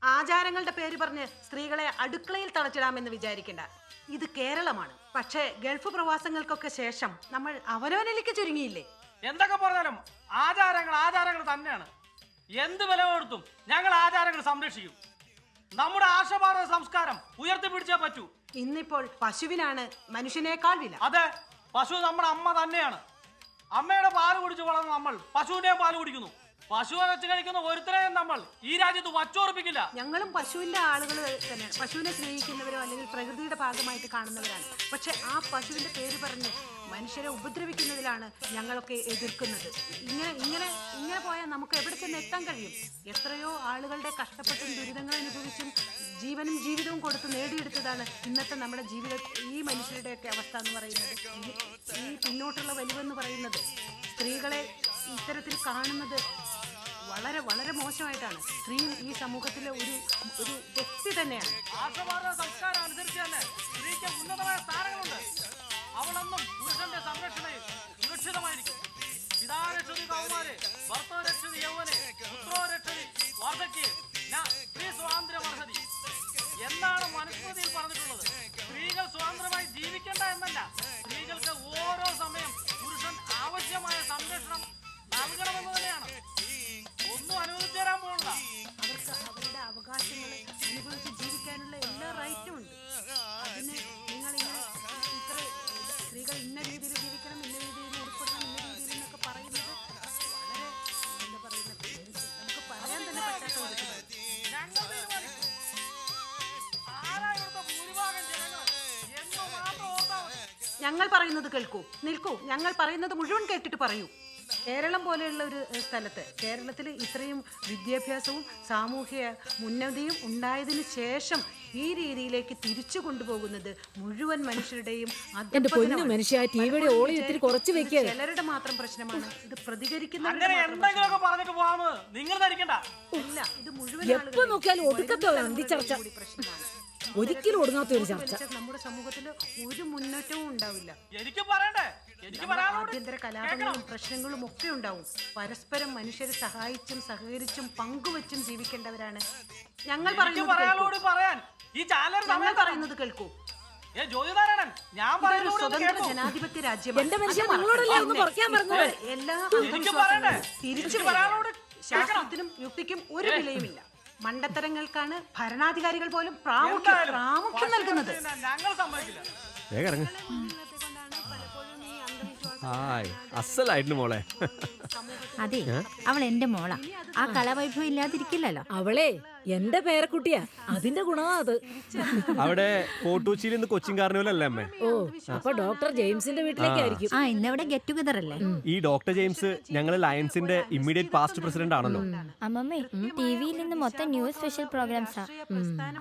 ആചാരങ്ങളുടെ പേര് പറഞ്ഞ് സ്ത്രീകളെ അടുക്കളയിൽ തളച്ചിടാമെന്ന് വിചാരിക്കണ്ട. ഇത് കേരളമാണ്. പക്ഷേ ഗൾഫ് പ്രവാസങ്ങൾക്കൊക്കെ ശേഷം നമ്മൾ അവനവനിലേക്ക് ചുരുങ്ങിയില്ലേ? എന്തൊക്കെ പറഞ്ഞാലും ആചാരങ്ങൾ തന്നെയാണ്. എന്ത് വില കൊടുത്തും ഞങ്ങൾ ആചാരങ്ങൾ സംരക്ഷിക്കും. നമ്മുടെ ആശാഭാരത സംസ്കാരം ഉയർത്തിപ്പിടിച്ചേ പറ്റൂ. ഇന്നിപ്പോൾ പശുവിനാണ് മനുഷ്യനേക്കാൾ വില. അതെ, പശു നമ്മുടെ അമ്മ തന്നെയാണ്. അമ്മയുടെ പാല് കുടിച്ച് വളർന്ന നമ്മൾ പശുവിന്റെയും പാല് കുടിക്കുന്നു. പശുവിനെ വെച്ച് കഴിക്കുന്ന ഒരുത്തരെയും നമ്മൾ ഈ രാജ്യത്ത് വച്ചുറപ്പിക്കില്ല. ഞങ്ങളും പശുവിന്റെ ആളുകൾ തന്നെയാണ്. പശുവിനെ സ്നേഹിക്കുന്നവരോ അല്ലെങ്കിൽ പ്രകൃതിയുടെ ഭാഗമായിട്ട് കാണുന്നവരാണ്. പക്ഷെ ആ പശുവിന്റെ പേര് പറഞ്ഞ് മനുഷ്യരെ ഉപദ്രവിക്കുന്നതിലാണ് ഞങ്ങളൊക്കെ എതിർക്കുന്നത്. ഇങ്ങനെ പോയാൽ നമുക്ക് എവിടെ ചെന്ന് എത്താൻ കഴിയും? എത്രയോ ആളുകളുടെ കഷ്ടപ്പെട്ടും ദുരിതങ്ങൾ അനുഭവിച്ചും ജീവനും ജീവിതവും കൊടുത്ത് നേടിയെടുത്തതാണ് ഇന്നത്തെ നമ്മുടെ ജീവിത ഈ മനുഷ്യരുടെയൊക്കെ അവസ്ഥ എന്ന് പറയുന്നത്. ഈ പിന്നോട്ടുള്ള വലിവെന്ന് പറയുന്നത് സ്ത്രീകളെ ഇത്തരത്തിൽ കാണുന്നത് വളരെ വളരെ മോശമായിട്ടാണ്. സ്ത്രീ ഈ സമൂഹത്തിലെ ഒരു വ്യക്തി തന്നെയാണ്. സംസ്കാരം അനുസരിച്ച് തന്നെ സ്ത്രീക്ക് ഉന്നതമായ സ്ഥാനങ്ങളുണ്ട്. അവളൊന്നും പുരുഷന്റെ സംരക്ഷണയിൽ സുരക്ഷിതമായിരിക്കും. പിതാരക്ഷതി കൗമാരെ, ഭർത്താരക്ഷതി യൗവനെ, പുത്രോരക്ഷതി വാർദ്ധക്യെ, സ്ത്രീ സ്വാതന്ത്ര്യമർഹതി എന്നാണ് മനുസ്മൃതിയിൽ പറഞ്ഞിട്ടുള്ളത്. സ്ത്രീകൾ സ്വതന്ത്രമായി ജീവിക്കേണ്ട എന്നല്ല, സ്ത്രീകൾക്ക് ഓരോ സമയം പുരുഷൻ ആവശ്യമായ സംരക്ഷണം നൽകണമെന്ന് തന്നെയാണ്. ഒന്നും അനുവദിച്ചു തരാൻ പോകണ്ട. അവർക്ക് അവരുടെ അവകാശങ്ങൾ അനുഭവിച്ച് ജീവിക്കാനുള്ള എല്ലാ റൈറ്റും ഉണ്ട്. അതിന് നിങ്ങളിങ്ങനെ ഇത്ര സ്ത്രീകൾ ഇന്ന രീതിയിൽ ജീവിക്കണം, ഇന്ന രീതിയിൽ ഉൾപ്പെടണം, ഇന്ന രീതിയിൽ എന്നൊക്കെ പറയുന്നത് വളരെ എന്താ പറയുന്നത്, നമുക്ക് പറയാൻ തന്നെ പറ്റാത്ത ഒരു ഞങ്ങൾ പറയുന്നത് കേൾക്കൂ, നിൽക്കൂ. ഞങ്ങൾ പറയുന്നത് മുഴുവൻ കേട്ടിട്ട് പറയൂ. കേരളം പോലെയുള്ള ഒരു സ്ഥലത്ത്, കേരളത്തിൽ ഇത്രയും വിദ്യാഭ്യാസവും സാമൂഹ്യ ഉന്നതിയും ഉണ്ടായതിനു ശേഷം ഈ രീതിയിലേക്ക് തിരിച്ചു കൊണ്ടുപോകുന്നത് മുഴുവൻ മനുഷ്യരുടെയും ചിലരുടെ മാത്രം പ്രശ്നമാണ്. ഇത് പ്രതികരിക്കുന്നവരുടെ നിങ്ങൾ ധരിക്കണ്ട. ഇല്ല, ഇത് മുഴുവൻ പ്രശ്നമാണ്. ഒരിക്കലും ഒടുങ്ങാത്ത ഒരു ചർച്ച. നമ്മുടെ സമൂഹത്തിൽ ഒരു മുന്നേറ്റവും ഉണ്ടാവില്ല. എനിക്ക് പറയണ്ടേ? ആഭ്യന്തര കലാപങ്ങളും പ്രശ്നങ്ങളും ഒക്കെ ഉണ്ടാവും. പരസ്പരം മനുഷ്യരെ സഹായിച്ചും സഹകരിച്ചും പങ്കുവച്ചും ജീവിക്കേണ്ടവരാണ് ഞങ്ങൾ പറയുന്നത് കേൾക്കൂ. സ്വതന്ത്ര ജനാധിപത്യ രാജ്യമാണ്. എല്ലാ ശാസ്ത്രത്തിനും യുക്തിക്കും ഒരു വിലയുമില്ല. മണ്ടത്തരങ്ങൾക്കാണ് ഭരണാധികാരികൾ പോലും പ്രാമുഖ്യം നൽകുന്നത്. അസലായിരുന്നു മോളെ. അതെ, അവൾ എന്റെ മോളാ. ആ കലാവൈഭവം ഇല്ലാതിരിക്കില്ലല്ലോ. അവളെ എന്റെ പേരക്കുട്ടിയാ, അതിന്റെ ഗുണമാ അത്. അവിടെ കോട്ടൂച്ചിയിൽ നിന്ന് കൊച്ചിൻ കാർണിവലല്ലേ അമ്മേ? ഓ, അപ്പൊ ഡോക്ടർ ജെയിംസിന്റെ വീട്ടിലേക്കായിരിക്കും. ആ, ഇന്നവിടെ ഗെറ്റ് ടുഗദർ അല്ലേ? ഈ ഡോക്ടർ ജെയിംസ് ഞങ്ങൾ ലയൺസിന്റെ ഇമ്മീഡിയറ്റ് പാസ്റ്റ് പ്രസിഡന്റ് ആണല്ലോ. അമ്മമ്മേ, ടിവിയിൽ നിന്ന് മൊത്തം ന്യൂസ് സ്പെഷ്യൽ പ്രോഗ്രാംസാ.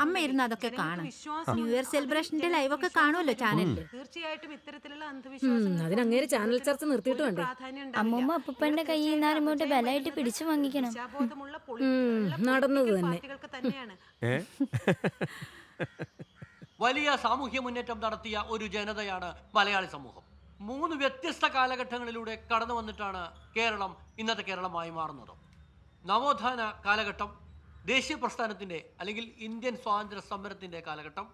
അമ്മ ഇരുന്ന് അതൊക്കെ കാണും. ന്യൂ ഇയർ സെലിബ്രേഷന്റെ ലൈവ് ഒക്കെ കാണുമല്ലോ ചാനലിൽ. തീർച്ചയായിട്ടും ഇത്തരത്തിലുള്ള അന്ധവിശ്വാസം അതിനങ്ങേര് ചാനൽ ചർച്ച നിർത്തിയിട്ട് വേണ്ടേ? അമ്മമ്മ അപ്പൂപ്പന്റെ കയ്യിൽ നിന്ന് റിമോട്ട് ബലമായിട്ട് പിടിച്ചു വാങ്ങിക്കണം. നടന്നത് തന്നെ. വലിയ സാമൂഹ്യ മുന്നേറ്റം നടത്തിയ ഒരു ജനതയാണ് മലയാളി സമൂഹം. 3 വ്യത്യസ്ത കാലഘട്ടങ്ങളിലൂടെ കടന്നു വന്നിട്ടാണ് കേരളം ഇന്നത്തെ കേരളമായി മാറുന്നത്. നവോത്ഥാന കാലഘട്ടം, ദേശീയ പ്രസ്ഥാനത്തിൻ്റെ അല്ലെങ്കിൽ ഇന്ത്യൻ സ്വാതന്ത്ര്യ സമരത്തിൻ്റെ കാലഘട്ടം,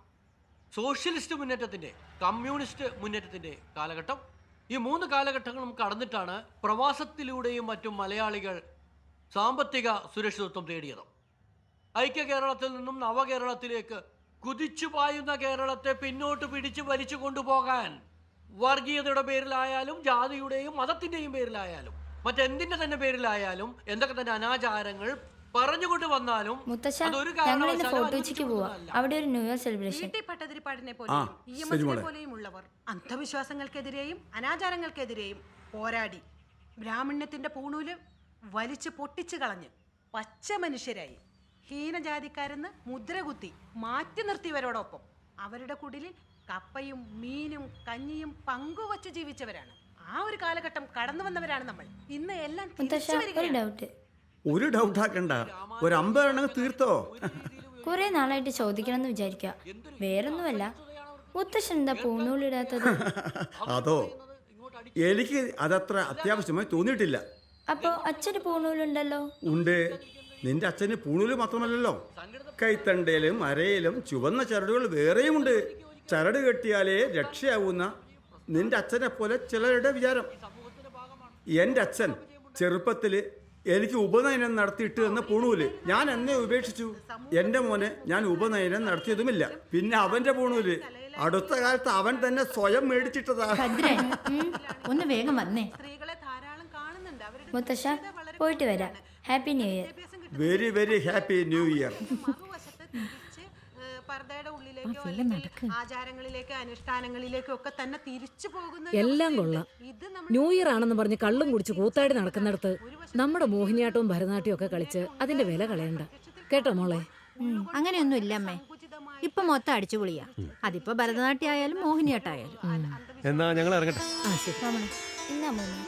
സോഷ്യലിസ്റ്റ് മുന്നേറ്റത്തിൻ്റെ, കമ്മ്യൂണിസ്റ്റ് മുന്നേറ്റത്തിൻ്റെ കാലഘട്ടം. ഈ 3 കാലഘട്ടങ്ങളും കടന്നിട്ടാണ് പ്രവാസത്തിലൂടെയും മറ്റും മലയാളികൾ സാമ്പത്തിക സുരക്ഷിതത്വം തേടിയത്. ഐക്യ കേരളത്തിൽ നിന്നും നവകേരളത്തിലേക്ക് കുതിച്ചു പായുന്ന കേരളത്തെ പിന്നോട്ട് പിടിച്ച് വലിച്ചു കൊണ്ടുപോകാൻ വർഗീയതയുടെ പേരിലായാലും ജാതിയുടെയും മതത്തിൻ്റെയും പേരിലായാലും മറ്റെന്തിൻ്റെ തന്നെ പേരിലായാലും എന്തൊക്കെ തന്നെ അനാചാരങ്ങൾ പറഞ്ഞുകൊണ്ട് വന്നാലും അവിടെ ഒരു ന്യൂ ഇയർ സെലിബ്രേഷൻ. പട്ടതിരിപ്പാടിനെ പോലെയും ഉള്ളവർ അന്ധവിശ്വാസങ്ങൾക്കെതിരെയും അനാചാരങ്ങൾക്കെതിരെയും പോരാടി ബ്രാഹ്മണ്യത്തിന്റെ പൂണൂല് വലിച്ചു പൊട്ടിച്ചു കളഞ്ഞ് പച്ച മനുഷ്യരായി ഹീനജാതിക്കാരെന്ന് മുദ്രകുത്തി മാറ്റി നിർത്തിയവരോടൊപ്പം അവരുടെ കുടിലിൽ കപ്പയും മീനും കഞ്ഞിയും പങ്കുവച്ച് ജീവിച്ചവരാണ്. ആ ഒരു കാലഘട്ടം കടന്നു വന്നവരാണ് നമ്മൾ. ഇന്ന് എല്ലാം തിരിച്ചു വരികയാണ്. ഒരു ഡൗട്ട് ആക്കണ്ട, ഒരു 50 എണ്ണം തീർത്തോ? കുറെ നാളായിട്ട് ചോദിക്കണം എന്ന് വിചാരിക്കുക. വേറൊന്നുമല്ല, മുത്തശ്ശൻ എന്താ പൂണൂലിടാത്തത്? അതോ, എനിക്ക് അതത്ര അത്യാവശ്യമായി തോന്നിയിട്ടില്ല. അപ്പോ അച്ഛന് പൂണൂലുണ്ടല്ലോ. ഉണ്ട്. നിന്റെ അച്ഛന് പൂണൂല് മാത്രമല്ലല്ലോ, കൈത്തണ്ടയിലും അരയിലും ചുവന്ന ചരടുകൾ വേറെയുമുണ്ട്. ചരട് കെട്ടിയാലേ രക്ഷയാവുന്ന നിന്റെ അച്ഛനെ പോലെ ചിലരുടെ വിചാരം. എൻ്റെ അച്ഛൻ ചെറുപ്പത്തിൽ എനിക്ക് ഉപനയനം നടത്തിയിട്ട് എന്ന പൂണൂല് ഞാൻ എന്നെ ഉപേക്ഷിച്ചു. എൻ്റെ മോനെ ഞാൻ ഉപനയനം നടത്തിയതുമില്ല. പിന്നെ അവൻ്റെ പൂണൂല് അടുത്ത കാലത്ത് അവൻ തന്നെ സ്വയം മേടിച്ചിട്ടതാ. ഒന്ന് വേഗം വന്നേ. മുത്തശ്ശ, പോയിട്ട് വരാം. Happy new year. Very very happy new year. പർദ്ദയുടെ ഉള്ളിലേക്കോ അല്ലെങ്കിൽ ആചാരങ്ങളിലേക്കോ അനുഷ്ഠാനങ്ങളിലേക്കോ ഒക്കെ തന്നെ തിരിച്ചു പോകുന്നത് എല്ലാം കൊള്ളാം. ന്യൂ ഇയർ ആണെന്ന് പറഞ്ഞ് കള്ളും കുടിച്ച് കൂത്താടി നടക്കുന്നിടത്ത് നമ്മുടെ മോഹിനിയാട്ടവും ഭരതനാട്യവും ഒക്കെ കളിച്ച് അതിന്റെ വില കളയണ്ട കേട്ടോ മോളെ. അങ്ങനെയൊന്നും ഇല്ല അമ്മേ. ഇപ്പൊ മൊത്തം അടിച്ചുപൊളിയാ. അതിപ്പോ ഭരതനാട്യം ആയാലും മോഹിനിയാട്ടായാലും. എന്നാ ഞങ്ങൾ ഇറങ്ങട്ടെ. ഇന്നാ മോനെ.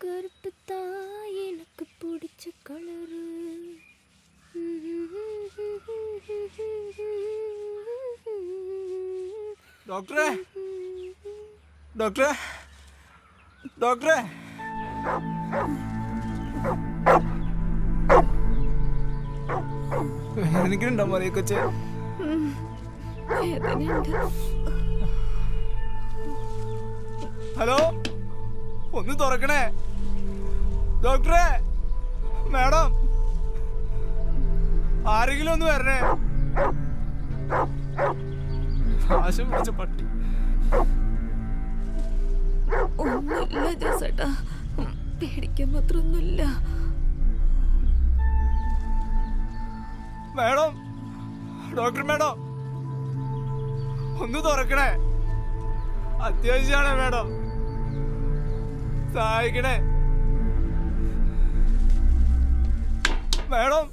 കറുപ്പ് തായി എനിക്ക് പിടിച്ച കളറ്. ഡോക്ടറെ, ഡോക്ടറെ, ഡോക്ടറെ. വേദനിക്കുന്നുണ്ടോ മറിയ കൊച്ചേ? ഹലോ, ഒന്ന് തുറക്കണേ ഡോക്ടറെ. മാഡം, ആരെങ്കിലും ഒന്ന് വരണേ. ആശം പിടിച്ച പട്ടി. ഒന്നുമില്ല ജോസേട്ടാ, പേടിക്കാൻ മാത്രമൊന്നുമില്ല. മാഡം, ഡോക്ടർ മാഡം, ഒന്ന് തുറക്കണേ. അത്യാവശ്യമാണ് മാഡം, സഹായിക്കണേ മാഡം.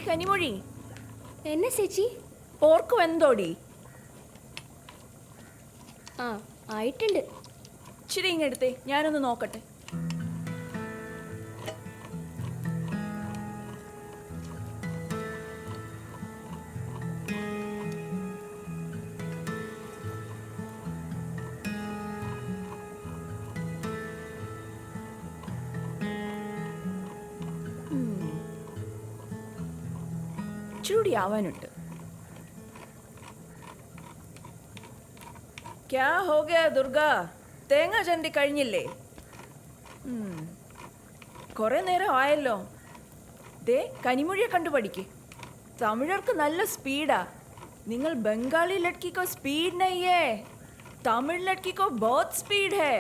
കനിമൊഴി, എന്നെ ചേച്ചി? പോർക്ക് വെന്തോടി? ആ, ആയിട്ടുണ്ട്. ഇച്ചിരി ഇങ്ങെടുത്തേ, ഞാനൊന്ന് നോക്കട്ടെ. ഇച്ചിരി ആവാനുണ്ട്. ക്യാ ഹോ ഗയാ ദുർഗ, തേങ്ങ ചന്തി കഴിഞ്ഞില്ലേ? കുറെ നേരം ആയല്ലോ. ദേ, കനിമൊഴിയെ കണ്ടു പഠിക്ക്. തമിഴർക്ക് നല്ല സ്പീഡാ. നിങ്ങൾ ബംഗാളി ലഡ്കിക്കോ സ്പീഡ് നയ്യേ, തമിഴ് ലഡ്കിക്കോ ബഹുത് സ്പീഡ് ഹേ.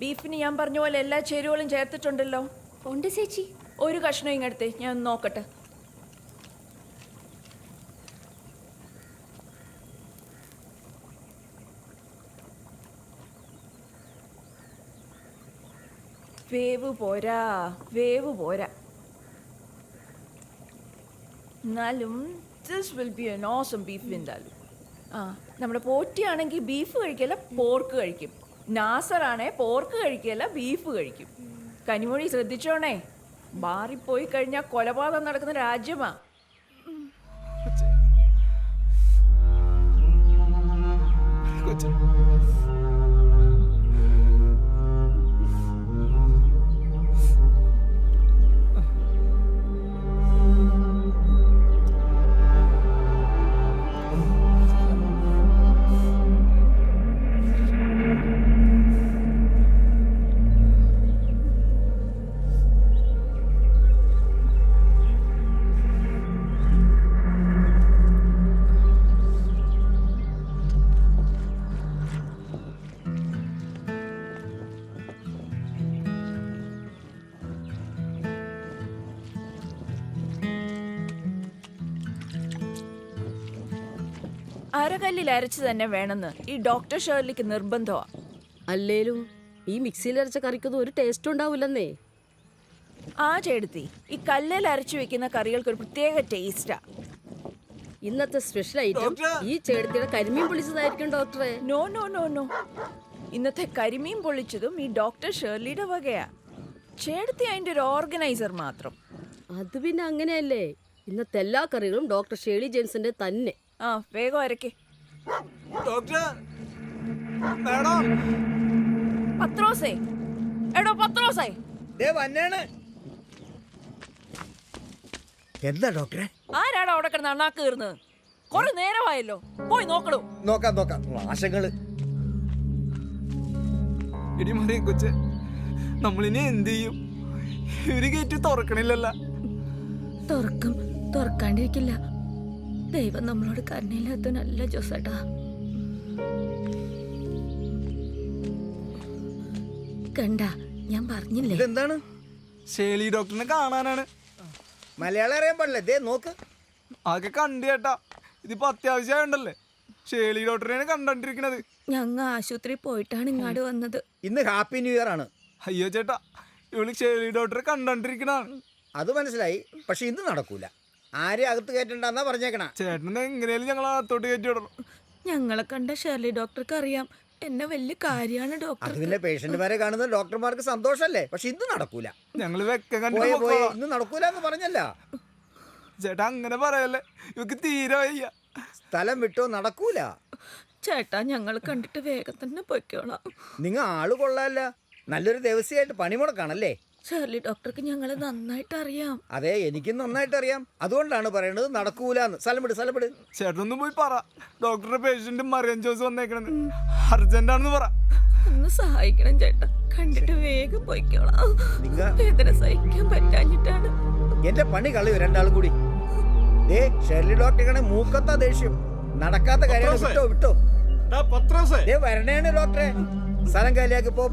ബീഫിന് ഞാൻ പറഞ്ഞ പോലെ എല്ലാ ചേരുവകളും ചേർത്തിട്ടുണ്ടല്ലോ. ഉണ്ട് ചേച്ചി. ഒരു കഷ്ണം ഇങ്ങടുത്തേ, ഞാൻ നോക്കട്ടെ. വേവ് പോരാ, വേവ് പോരാ. എന്നാലും this will be an awesome beef വിന്താലും. ആ, നമ്മുടെ പോറ്റിയാണെങ്കിൽ ബീഫ് കഴിക്കല്ല പോർക്ക് കഴിക്കും. നാസറാണേ പോർക്ക് കഴിക്കല്ല ബീഫ് കഴിക്കും. കനിമൊഴി ശ്രദ്ധിച്ചോണേ, മാറിപ്പോയി കഴിഞ്ഞാൽ കൊലപാതകം നടക്കുന്ന രാജ്യമാ. അരകല്ലിൽ അരച്ച് തന്നെ വേണമെന്ന് ഈ ഡോക്ടർ ഷേർലിക്ക് നിർബന്ധമാ. അല്ലേലും ഈ മിക്സിയിൽ അരച്ച കറിക്കൊന്നും ഒരു ടേസ്റ്റ് ഉണ്ടാവില്ലെന്നേ. ആ ചേട്ടത്തി, ഈ കല്ലിൽ അരച്ചു വെക്കുന്ന കറികൾക്ക് ഒരു പ്രത്യേക ടേസ്റ്റാ. ഇന്നത്തെ സ്പെഷ്യൽ ഐറ്റം ഈ ചേട്ടത്തിയുടെ കരിമീൻ പൊളിച്ചതായിരിക്കും ഡോക്ടറെ. നോ നോ നോ നോ, ഇന്നത്തെ കരിമീൻ പൊള്ളിച്ചതും ഈ ഡോക്ടർ ഷേർലിയുടെ വകയാ. ചേട്ടത്തി അതിന്റെ ഒരു ഓർഗനൈസർ മാത്രം. അത് പിന്നെ അങ്ങനെയല്ലേ, ഇന്നത്തെ എല്ലാ കറികളും ഡോക്ടർ ഷേർലി ജെയിംസിന്റെ തന്നെ. ആ വേഗം അരക്കേ. പത്രോസേ, എടോ പത്രോസേ. എന്താ ഡോക്ടറെ? ആരാടോ അവിടെ കിടന്ന് അണ്ണാക്ക് കീറുന്നത്? കുറെ നേരമായല്ലോ, പോയി നോക്കണോ? നോക്കാം ആശകള്. ഇടി മറിയ കൊച്ചെ, നമ്മളിനി എന്ത് ചെയ്യും? ഇവര് ഗേറ്റ് തുറക്കണില്ലല്ല. തുറക്കാണ്ടിരിക്കില്ല. ദൈവം നമ്മളോട് കരുണയില്ലാത്തവനല്ല ജോസേട്ടാ. കണ്ട, ഞാൻ പറഞ്ഞില്ലേ. ഇതെന്താണ്? ഷേർലി ഡോക്ടറിനെ കാണാനാണ്. മലയാളം അറിയാൻ പാടില്ലേ? നോക്ക്. ആകെ കണ്ടു ചേട്ടാ, ഇതിപ്പോ അത്യാവശ്യമായുണ്ടല്ലേ ഷേർലി ഡോക്ടറിനെ കണ്ടോണ്ടിരിക്കണത്. ഞങ്ങ ആശുപത്രി പോയിട്ടാണ് ഇങ്ങോട്ട് വന്നത്. ഇന്ന് ഹാപ്പി ന്യൂ ഇയർ ആണ്. അയ്യോ ചേട്ടാ, ഇവള് ഷേർലി ഡോക്ടറെ കണ്ടോണ്ടിരിക്കണാണ്. അത് മനസ്സിലായി, പക്ഷെ ഇന്ന് നടക്കൂല. ആരെ അകത്ത് കയറ്റണ്ടെന്നാ പറഞ്ഞേക്കണ. ചേട്ടനെ എങ്ങനെയാലും ഞങ്ങൾ അകത്തോട്ട് കയറ്റി വിടണം. ഞങ്ങളെ കണ്ട ഷേർലി ഡോക്ടർക്ക് അറിയാം എന്നെ വലിയ കാര്യമാണ് ഡോക്ടർ. അത് പിന്നെ പേഷ്യന്റുമാരെ കാണുന്ന ഡോക്ടർമാർക്ക് സന്തോഷല്ലേ, പക്ഷെ ഇന്ന് നടക്കൂല. ഞങ്ങള് ഇന്ന് നടക്കൂല എന്ന് പറഞ്ഞല്ല ചേട്ടാ. അങ്ങനെ പറയല്ലേ, ഇവക്ക് തീരെ വയ്യ. സ്ഥലം വിട്ടോ, നടക്കൂല. ചേട്ടാ, ഞങ്ങൾ കണ്ടിട്ട് വേഗം തന്നെ പൊയ്ക്കോളാം. നിങ്ങൾ ആള് കൊള്ളാല്ല, നല്ലൊരു ദിവസമായിട്ട് പണിമുടക്കാണല്ലേ. ഷേർലി ഡോക്ടർക്ക് ഞങ്ങളെ നന്നായിട്ട് അറിയാം. അതെ, എനിക്കും നന്നായിട്ട് അറിയാം. അതുകൊണ്ടാണ് പറയണത് നടക്കൂലെന്ന്. സ്ഥലം വിട്. ചേട്ടനൊന്നും പോയി പറ, ഡോക്ടറുടെ പേഷ്യന്റ് മറിയം ജോസ് വന്നേക്കണെന്ന്. അർജന്റ് ആണെന്ന് പറ. ഒന്ന് സഹായിക്കണം ചേട്ടാ, കണ്ടിട്ട് വേഗം പൊയ്ക്കോളാം. വേദന സഹിക്കാൻ പറ്റാഞ്ഞിട്ടാണ്. എന്റെ പണി കളയൂ രണ്ടാളും കൂടി. ഷേർലി ഡോക്ടറെ മൂക്കത്താ ദേഷ്യം. നടക്കാത്ത കാര്യങ്ങൾ വിട്ടോ. വരണേണ് ഡോക്ടറെ. സ്ഥലം കാലിയാക്കി പോ.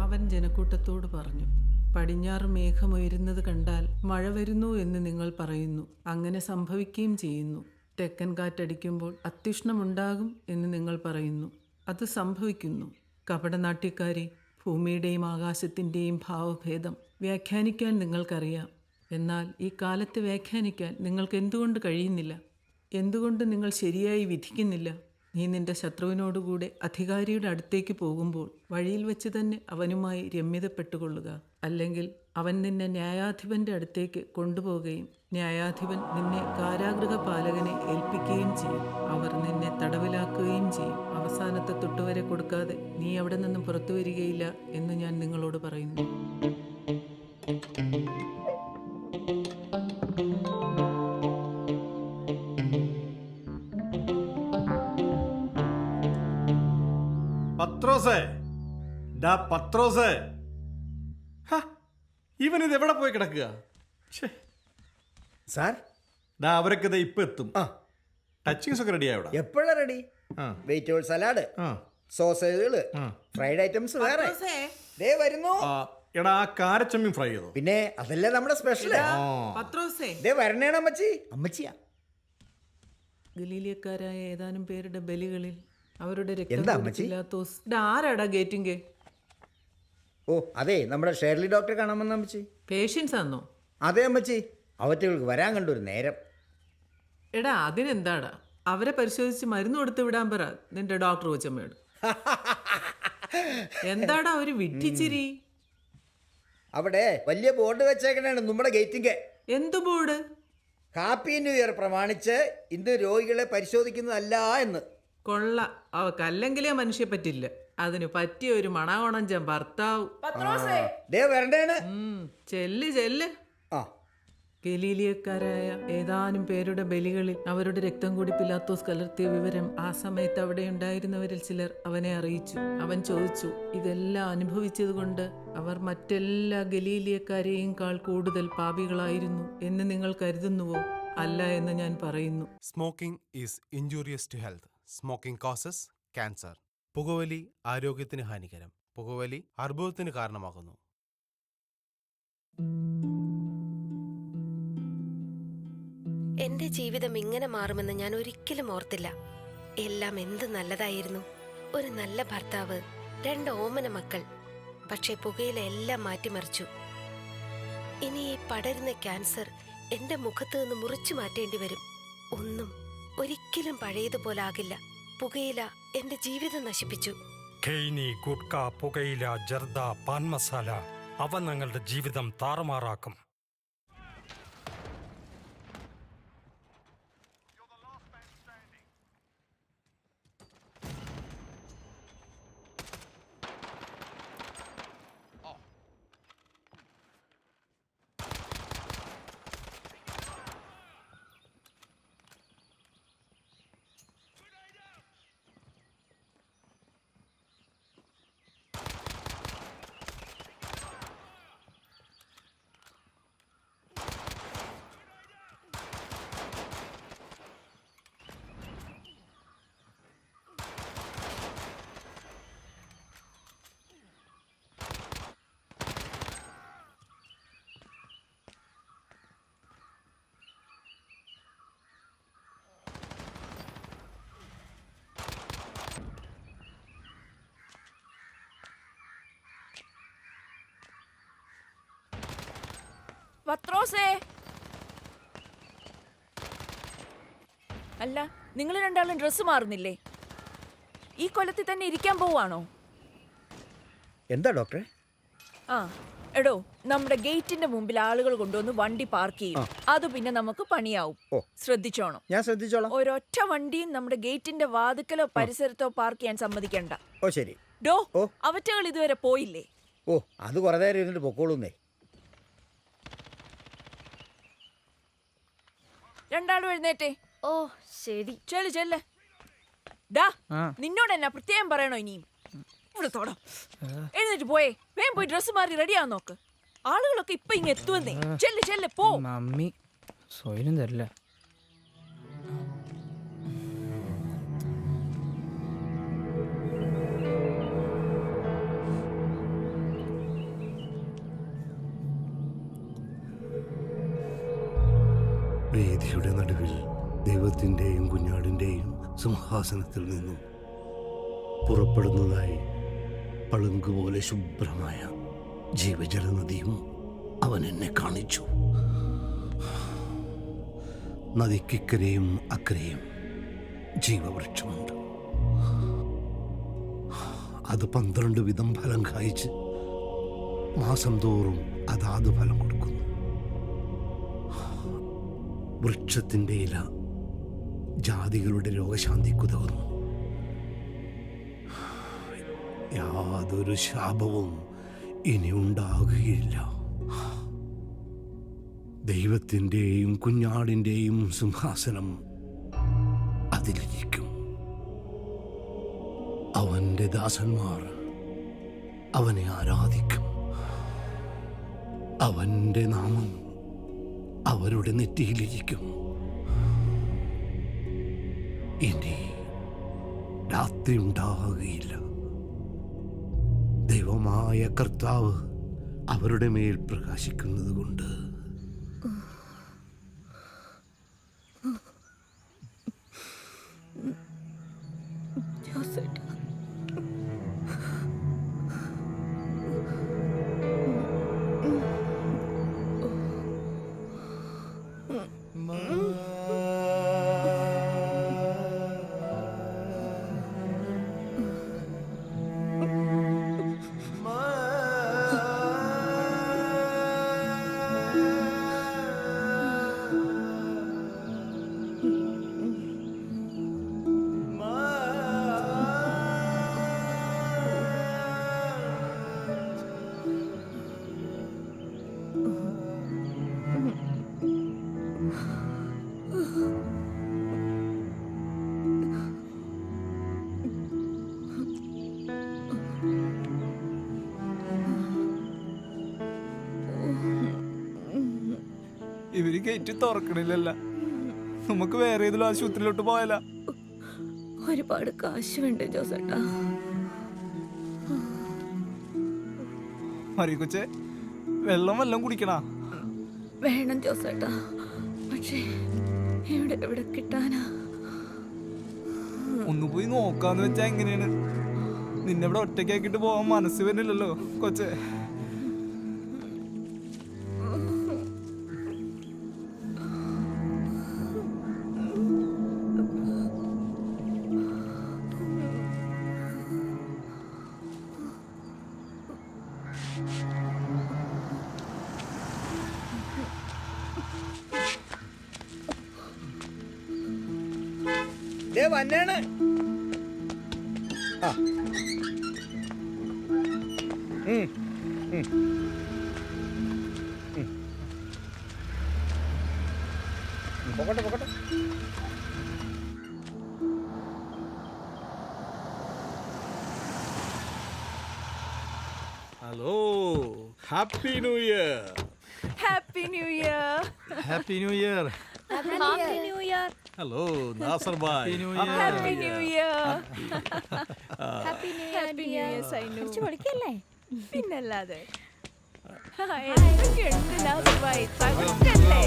അവൻ ജനക്കൂട്ടത്തോട് പറഞ്ഞു, പടിഞ്ഞാറ് മേഘമുയരുന്നത് കണ്ടാൽ മഴ വരുന്നു എന്ന് നിങ്ങൾ പറയുന്നു. അങ്ങനെ സംഭവിക്കുകയും ചെയ്യുന്നു. തെക്കൻ കാറ്റടിക്കുമ്പോൾ അത്യുഷ്ണമുണ്ടാകും എന്ന് നിങ്ങൾ പറയുന്നു. അത് സംഭവിക്കുന്നു. കപടനാട്യക്കാരെ, ഭൂമിയുടെയും ആകാശത്തിൻ്റെയും ഭാവഭേദം വ്യാഖ്യാനിക്കാൻ നിങ്ങൾക്കറിയാം. എന്നാൽ ഈ കാലത്ത് വ്യാഖ്യാനിക്കാൻ നിങ്ങൾക്ക് എന്തുകൊണ്ട് കഴിയുന്നില്ല? എന്തുകൊണ്ട് നിങ്ങൾ ശരിയായി വിധിക്കുന്നില്ല? നീ നിന്റെ ശത്രുവിനോടുകൂടെ അധികാരിയുടെ അടുത്തേക്ക് പോകുമ്പോൾ വഴിയിൽ വെച്ച് തന്നെ അവനുമായി രമ്യതപ്പെട്ടുകൊള്ളുക. അല്ലെങ്കിൽ അവൻ നിന്നെ ന്യായാധിപന്റെ അടുത്തേക്ക് കൊണ്ടുപോവുകയും ന്യായാധിപൻ നിന്നെ കാരാഗൃഹ പാലകനെ ഏൽപ്പിക്കുകയും ചെയ്യും. അവർ നിന്നെ തടവിലാക്കുകയും ചെയ്യും. അവസാനത്തെ തൊട്ടുവരെ കൊടുക്കാതെ നീ അവിടെ നിന്നും പുറത്തു വരികയില്ല എന്ന് ഞാൻ നിങ്ങളോട് പറയുന്നു. പത്രോസേ, ഇവൻ ഇത് എവിടെ പോയി കിടക്കുക? സാർ, അവരൊക്കെ ഇപ്പൊ എത്തും. ടച്ചിങ്സ് ഒക്കെ റെഡിയാ? എപ്പോഴാ റെഡി? വെജിറ്റബിൾ സലാഡ്, സോസേജുകള്, ഫ്രൈഡ് ഐറ്റംസ് വേറെ വരുന്നു. എടാ, കാരച്ചമ്മീൻ ഫ്രൈ ചെയ്തോ? പിന്നെ അതല്ലേ നമ്മുടെ സ്പെഷ്യൽ. വരണേണ് അമ്മച്ചിയാ. ഗലീലിയക്കാരായ ഏതാനും പേരുടെ ബലികളിൽ അവരുടെ രക്തം ആരാടാ ഗേറ്റിംഗ്? ഓ അതെ, നമ്മുടെ ഷേർലി ഡോക്ടറെ കാണാമെന്ന് അമ്മച്ചി. പേഷ്യൻസ് ആണോ? അതെ അമ്മച്ചി, അവറ്റകൾക്ക് വരാൻ കണ്ടൊരു നേരം. എടാ അതിനെന്താടാ, അവരെ പരിശോധിച്ച് മരുന്ന് കൊടുത്ത് വിടാൻ പറ നിന്റെ ഡോക്ടർ കൊച്ചമ്മയോട്. എന്താടാ ഒരു വിഡ്ഢിച്ചിരി? അവിടെ വലിയ ബോർഡ് വെച്ചേക്കണാണ് നമ്മുടെ ഗേറ്റിംഗ്. എന്ത് ബോർഡ്? ഹാപ്പി ന്യൂ ഇയർ പ്രമാണിച്ച് ഇന്ന് രോഗികളെ പരിശോധിക്കുന്നതല്ല എന്ന്. കൊള്ള, അവക്കല്ലെങ്കിലേ മനുഷ്യ പറ്റില്ല, അതിന് പറ്റിയ ഒരു മണാവണഞ്ചൻ ഭർത്താവ്. വരണ്ടേണ്. ചെല്ല്. ഗലീലിയക്കാരായ ഏതാനും പേരുടെ ബലികളിൽ അവരുടെ രക്തം കൂടി പിലാത്തോസ് കലർത്തിയ വിവരം ആ സമയത്ത് അവിടെ ഉണ്ടായിരുന്നവരിൽ ചിലർ അവനെ അറിയിച്ചു. അവൻ ചോദിച്ചു, ഇതെല്ലാം അനുഭവിച്ചതുകൊണ്ട് അവർ മറ്റെല്ലാ ഗലീലിയക്കാരെയും കൂടുതൽ പാപികളായിരുന്നു എന്ന് നിങ്ങൾ കരുതുന്നുവോ? അല്ല എന്ന് ഞാൻ പറയുന്നു. Smoking is injurious to health. Smoking causes cancer. പുകവലി ആരോഗ്യത്തിന് ഹാനികരം. പുകവലി അർബുദത്തിന് കാരണമാകുന്നു. എന്റെ ജീവിതം ഇങ്ങനെ മാറുമെന്ന് ഞാൻ ഒരിക്കലും ഓർത്തില്ല. എല്ലാം എന്ത് നല്ലതായിരുന്നു. ഒരു നല്ല ഭർത്താവ്, 2 ഓമന മക്കൾ. പക്ഷെ പുകയില എല്ലാം മാറ്റിമറിച്ചു. ഇനി ഈ പടരുന്ന ക്യാൻസർ എന്റെ മുഖത്ത് നിന്ന് മുറിച്ചു മാറ്റേണ്ടി വരും. ഒന്നും ഒരിക്കലും പഴയതുപോലെ ആകില്ല. പുകയില എന്റെ ജീവിതം നശിപ്പിച്ചു. ഖെയ്നി, ഗുഡ്ക, പുകയില, ജർദ, പാൻ മസാല അവ ഞങ്ങളുടെ ജീവിതം താറുമാറാക്കും. പത്രോസേ, അല്ല, നിങ്ങൾ രണ്ടാളും ഡ്രസ്സ് മാറുന്നില്ലേ? ഈ കൊല്ലത്തിൽ തന്നെ ഇരിക്കാൻ പോവാണോ? എന്താ ഡോക്ടറെ? ആ എടോ, നമ്മുടെ ഗേറ്റിന്റെ മുമ്പിൽ ആളുകൾ കൊണ്ടുവന്ന് വണ്ടി പാർക്ക് ചെയ്യും. അത് പിന്നെ നമുക്ക് പണിയാവും. ശ്രദ്ധിച്ചോണം. ഞാൻ ശ്രദ്ധിച്ചോളാം. ഒരൊറ്റ വണ്ടിയും നമ്മുടെ ഗേറ്റിന്റെ വാതുക്കലോ പരിസരത്തോ പാർക്ക് ചെയ്യാൻ സമ്മതിക്കണ്ട. ഓ ശരി. ഡോ, അവറ്റകൾ ഇതുവരെ പോയില്ലേ? ഓ, അത് കുറെ നേരം ഇരുന്നിട്ട് പൊക്കോളൂന്നേ. രണ്ടാളും എഴുന്നേറ്റേ. ഓ ശരി. ചെല്ല് ചെല്ല്. ഡാ, നിന്നോട് എന്നാ പ്രത്യേകം പറയണോ ഇനിയും? ഇവിടെ തോടാ, എഴുന്നേറ്റ് പോയേ. വേഗം പോയി ഡ്രസ്സ് മാറി റെഡിയാന്ന് നോക്ക്. ആളുകളൊക്കെ ഇപ്പൊ ഇങ്ങ് എത്തുവന്നേ. ചെല്ല് ചെല്ല് പോ. മമ്മി സ്വയം തരില്ല. വേദിയുടെ നടുവിൽ ദൈവത്തിൻ്റെയും കുഞ്ഞാടിൻ്റെയും സിംഹാസനത്തിൽ നിന്നും പുറപ്പെടുന്നതായി പളുങ്കുപോലെ ശുഭ്രമായ ജീവജലനദിയും അവൻ എന്നെ കാണിച്ചു. നദിക്കിക്കരയും അക്കരയും ജീവവൃക്ഷമുണ്ട്. അത് 12 വിധം ഫലം കായ്ച്ച് മാസം തോറും അതാത് ഫലം കൊടുക്കുന്നു. വൃക്ഷത്തിൻ്റെ ഇല ജാതികളുടെ രോഗശാന്തിക്കുതകുന്നു. യാതൊരു ശാപവും ഇനി ഉണ്ടാകുകയില്ല. ദൈവത്തിൻ്റെയും കുഞ്ഞാടിൻ്റെയും സിംഹാസനം അതിലിരിക്കും. അവൻ്റെ ദാസന്മാർ അവനെ ആരാധിക്കും. അവൻ്റെ നാമം അവരുടെ നെറ്റിയിലിരിക്കും. ഇനി രാത്രി ഉണ്ടാകുകയില്ല. ദൈവമായ കർത്താവ് അവരുടെ മേൽ പ്രകാശിക്കുന്നത് കൊണ്ട് ഇവര് ഗേറ്റ് തുറക്കണില്ലല്ല. നമുക്ക് വേറെ ഏതെങ്കിലും ആശുപത്രിയിലോട്ട് പോയാല? ഒരുപാട് കാശ് വേണ്ട ജോസേട്ടാ. മറി കൊച്ചെ, വെള്ളം വല്ലതും കുടിക്കണ? വേണം ജോസേട്ടാ, പക്ഷേ എവിടെ കിട്ടാനാ? ഒന്ന് പോയി നോക്കാന്ന് വെച്ചാ എങ്ങനെയാണ്? നിന്നെ ഇവിടെ ഒറ്റയ്ക്കാക്കിട്ട് പോവാൻ മനസ്സ് വരുന്നില്ലല്ലോ കൊച്ചെ. വന്നാണ്. ആ പോകട്ടെ പോകട്ടെ. Hello, happy new year. Happy new year. Happy new year. Happy new year. Hello Nasar bhai. Happy new year. Happy new year Sainu. വിളിക്കല്ലേ? പിന്നല്ലാതെ എന്തൊക്കെയുണ്ട് നാസർ ഭായ്, തകർക്കല്ലേ?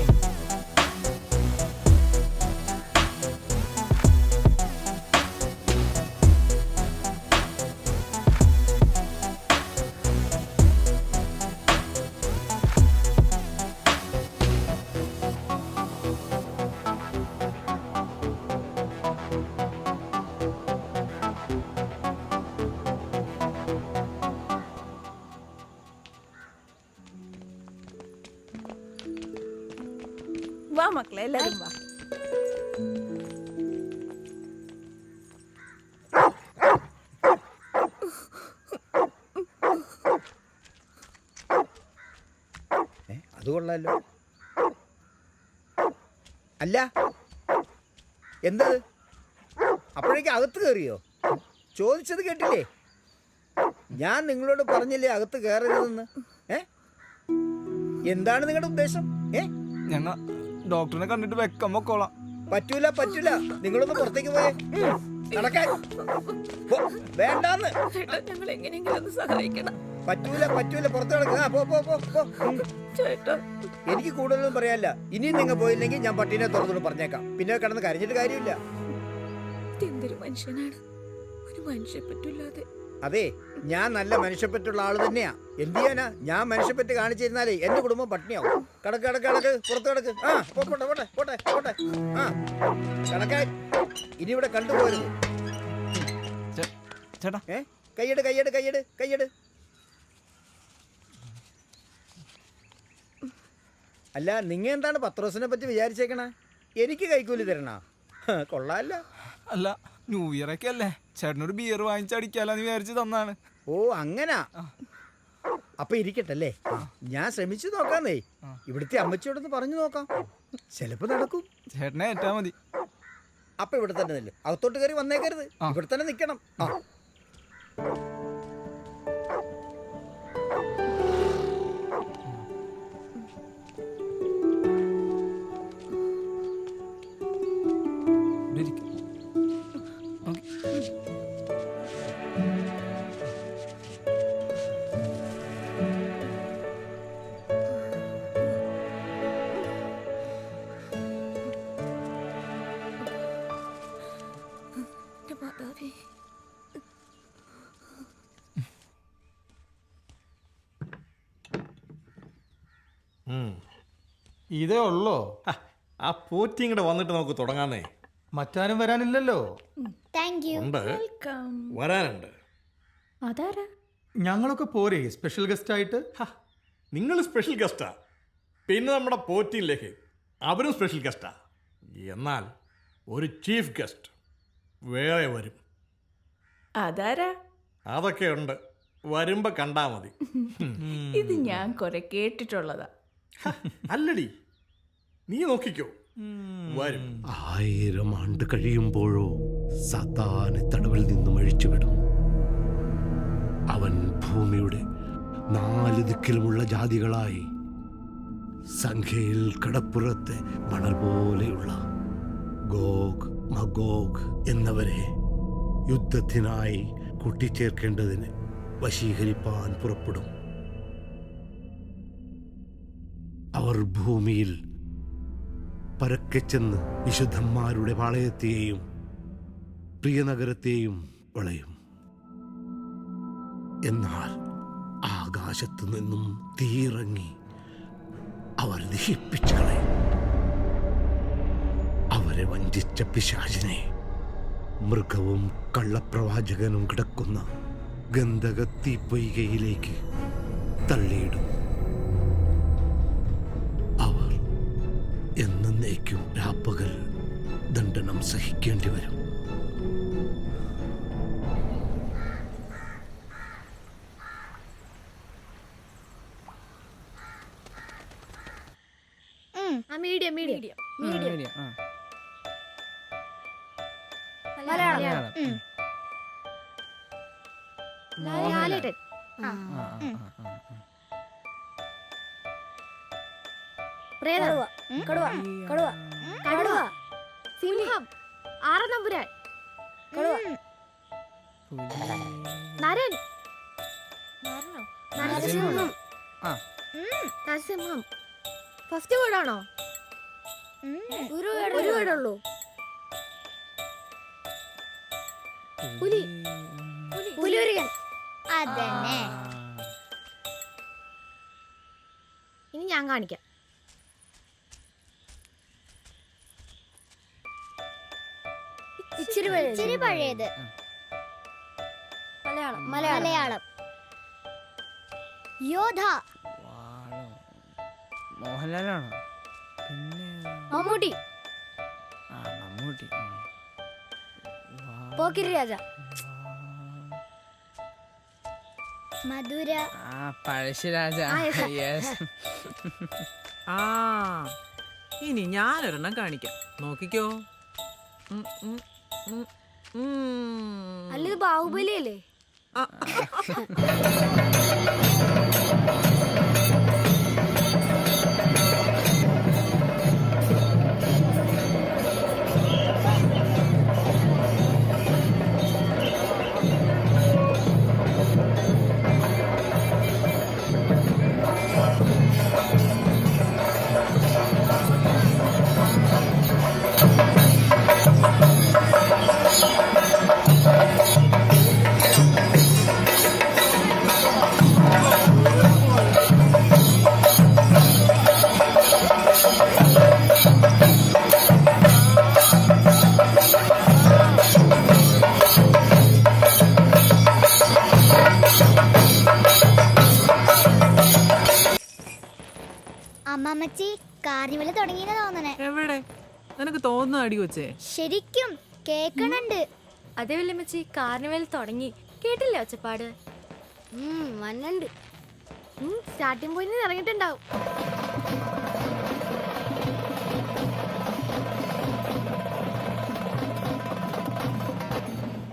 വാ മക്കളെ, എല്ലാരും വാ. അത് കൊള്ളാലോ. അല്ല എന്തത്? അപ്പോഴേക്ക് അകത്ത് കയറിയോ? ചോദിച്ചത് കേട്ടില്ലേ? ഞാൻ നിങ്ങളോട് പറഞ്ഞില്ലേ അകത്ത് കയറരുതെന്ന്? എന്താണ് നിങ്ങളുടെ ഉദ്ദേശം? ഞങ്ങ ഡോക്ടറിനെ കണ്ടിട്ട് വെക്കം വെക്കോളാം. പറ്റൂല പറ്റൂല, നിങ്ങളൊന്ന് പുറത്തേക്ക് പോയേ. നടക്കാൻ വേണ്ടാന്ന്. ഞങ്ങൾ എങ്ങനെയെങ്കിലും ഒന്ന് സഹായിക്കണം. പറ്റൂല പറ്റൂല, പുറത്ത് നടക്കുക. എനിക്ക് കൂടുതലൊന്നും പറയാനില്ല. ഇനിയും നിങ്ങൾ പോയില്ലെങ്കിൽ ഞാൻ പട്ടീനെ തുറന്നു പറഞ്ഞേക്കാം. പിന്നെ കിടന്ന് കരഞ്ഞിട്ട് കാര്യമില്ല. എന്തൊരു മനുഷ്യനാണ്, ഒരു മനുഷ്യപ്പറ്റില്ലാതെ. അതെ, ഞാൻ നല്ല മനുഷ്യപ്പറ്റുള്ള ആള് തന്നെയാ. എന്ത് ചെയ്യാനാ? ഞാൻ മനുഷ്യപ്പറ്റ് കാണിച്ചിരുന്നാലേ എന്റെ കുടുംബം പട്ടിണിയാവും. കിടക്ക് കിടക്ക് കിടക്ക്, പുറത്ത് കിടക്ക്. ആ പോട്ടെ പോട്ടെ പോട്ടെ പോട്ടെ. ആ കിടക്കാൻ. ഇനി ഇവിടെ കണ്ടുപോരുത്. ചേട്ടാ കയ്യെട് കയ്യെട് കയ്യെട് കയ്യെട്. അല്ല, നിങ്ങ എന്താണ് പത്രോസിനെ പറ്റി വിചാരിച്ചേക്കണ? എനിക്ക് കൈക്കൂലി തരണ? കൊള്ളാല്ല. അല്ല, ന്യൂ ഇയർ ഒക്കെ അല്ലേ, ചേട്ടനൊരു ബിയർ വാങ്ങിച്ചടിക്കാലെന്ന് വിചാരിച്ച് തന്നാണ്. ഓ അങ്ങനാ. അപ്പൊ ഇരിക്കട്ടല്ലേ, ഞാൻ ശ്രമിച്ചു നോക്കാന്നേ. ഇവിടുത്തെ അമ്മച്ചിയോടൊന്ന് പറഞ്ഞു നോക്കാം, ചിലപ്പോ നടക്കും. ചേട്ടനെ ഏറ്റാ മതി. അപ്പൊ ഇവിടെ തന്നെ നില്ല്, അകത്തോട്ട് കയറി വന്നേക്കരുത്, ഇവിടെ തന്നെ നിക്കണം. ആ ഇതേ ഉള്ളോ? ആ പോറ്റി ഇങ്ങോട്ട് വന്നിട്ട് നമുക്ക് തുടങ്ങാന്നേ. മറ്റാരും വരാനില്ലല്ലോ. ഉണ്ട്, വരാനുണ്ട്. അതാരാ? ഞങ്ങളൊക്കെ പോരെ സ്പെഷ്യൽ ഗസ്റ്റ് ആയിട്ട്. നിങ്ങൾ സ്പെഷ്യൽ ഗസ്റ്റാ, പിന്നെ നമ്മുടെ പോറ്റിയിലേക്ക് അവരും സ്പെഷ്യൽ ഗസ്റ്റാ. എന്നാൽ ഒരു ചീഫ് ഗസ്റ്റ് വേറെ വരും. അതാരാ? അതൊക്കെ ഉണ്ട്, വരുമ്പോ കണ്ടാ മതി. ഇത് ഞാൻ കുറെ കേട്ടിട്ടുള്ളതാ. അല്ലടി, നീ നോക്കിക്കോ, വരും. 1000 ആണ്ട് കഴിയുമ്പോഴോ സാത്താനെ തടവിൽ നിന്നും അഴിച്ചുവിടും. അവൻ ഭൂമിയുടെ 4 ദിക്കിലുമുള്ള ജാതികളായി സംഖ്യയിൽ കടപ്പുറത്തെ മണൽ പോലെയുള്ള ഗോഗ് മഗോഗ് എന്നവരെ യുദ്ധത്തിനായി കൂട്ടിച്ചേർക്കേണ്ടതിന് വശീകരിപ്പാൻ പുറപ്പെടും. അവർ ഭൂമിയിൽ പരക്കെ ചെന്ന് വിശുദ്ധന്മാരുടെ പാളയത്തെയും പ്രിയനഗരത്തെയും വളയും. എന്നാൽ ആകാശത്തു നിന്നും തീയിറങ്ങി അവർ ദഹിപ്പിച്ചു കളയും. അവരെ വഞ്ചിച്ച പിശാചിനെ മൃഗവും കള്ളപ്രവാചകനും കിടക്കുന്ന ഗന്ധകത്തി പൊയ്കയിലേക്ക് തള്ളിയിടും. അവർ എന്നേക്കും രാപ്പകൽ ദണ്ഡനം സഹിക്കേണ്ടി വരും. മീഡിയം മീഡിയം മീഡിയം മലയാളം ലാലേട്ടൻ പ്രേതം കടുവ കടുവ കടുവ സിംഹം ആറനമ്പുരാൻ കടുവ നരൻ നരസിംഹം നരസിംഹം ഫസ്റ്റ് വേർഡാണോ? ഒരു വേർഡുള്ളൂ. പുലി പുലിയൊരുകൻ അതന്നെ. ഇനി ഞാൻ കാണിക്കാം. ഇച്ചിരി പഴയത് മലയാളം യോധ മോഹൻലാലാണോ? പിന്നെ മമ്മൂട്ടി മമ്മൂട്ടി. പോക്കിരി രാജ മധുര പഴശ്ശിരാജ. ആ ഇനി ഞാനൊരെണ്ണം കാണിക്കാം, നോക്കിക്കോ. അല്ലത് ബാഹുബലി അല്ലേ? അമ്മമ്മച്ചി കാർണിവല് തുടങ്ങിയെന്ന് തോന്നണേ. എവിടെ നിനക്ക് തോന്നുന്ന അടി വെച്ചേ? ശരിക്കും കേക്കണുണ്ട്. അതേ വല്യമ്മച്ചി കാർണിവൽ തുടങ്ങി, കേട്ടില്ലേ ഒച്ചപ്പാട്? വന്നുണ്ട്. Starting point ഇറങ്ങിയിട്ടുണ്ടാവും.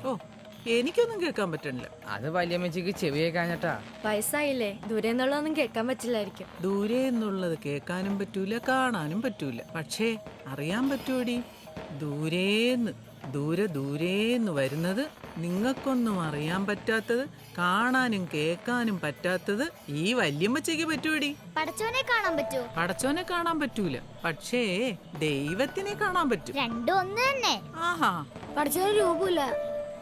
ഓ എനിക്കൊന്നും കേൾക്കാൻ പറ്റണില്ല. അത് വല്യമ്മച്ചിക്ക് ചെവി കേൾക്കാഞ്ഞട്ടാ. വയസ്സായില്ലേ, ദൂരെ നിന്നുള്ളതൊന്നും കേൾക്കാൻ പറ്റില്ലായിരിക്കും. ദൂരെ എന്നുള്ളത് കേൾക്കാനും പറ്റൂല, കാണാനും പറ്റൂല. പക്ഷേ അറിയാൻ പറ്റൂടി, ദൂരേന്ന് ദൂരേന്ന് വരുന്നത്, നിങ്ങൾക്കൊന്നും അറിയാൻ പറ്റാത്തത്, കാണാനും കേൾക്കാനും പറ്റാത്തത് ഈ വല്യമ്മച്ചയ്ക്ക് പറ്റൂടി. പടച്ചോനെ കാണാൻ പറ്റൂ? പടച്ചോനെ കാണാൻ പറ്റൂല, പക്ഷേ ദൈവത്തിനെ കാണാൻ പറ്റും. രണ്ടും ഒന്ന് തന്നെ. ആഹാ, പടച്ചോന് രൂപമില്ല,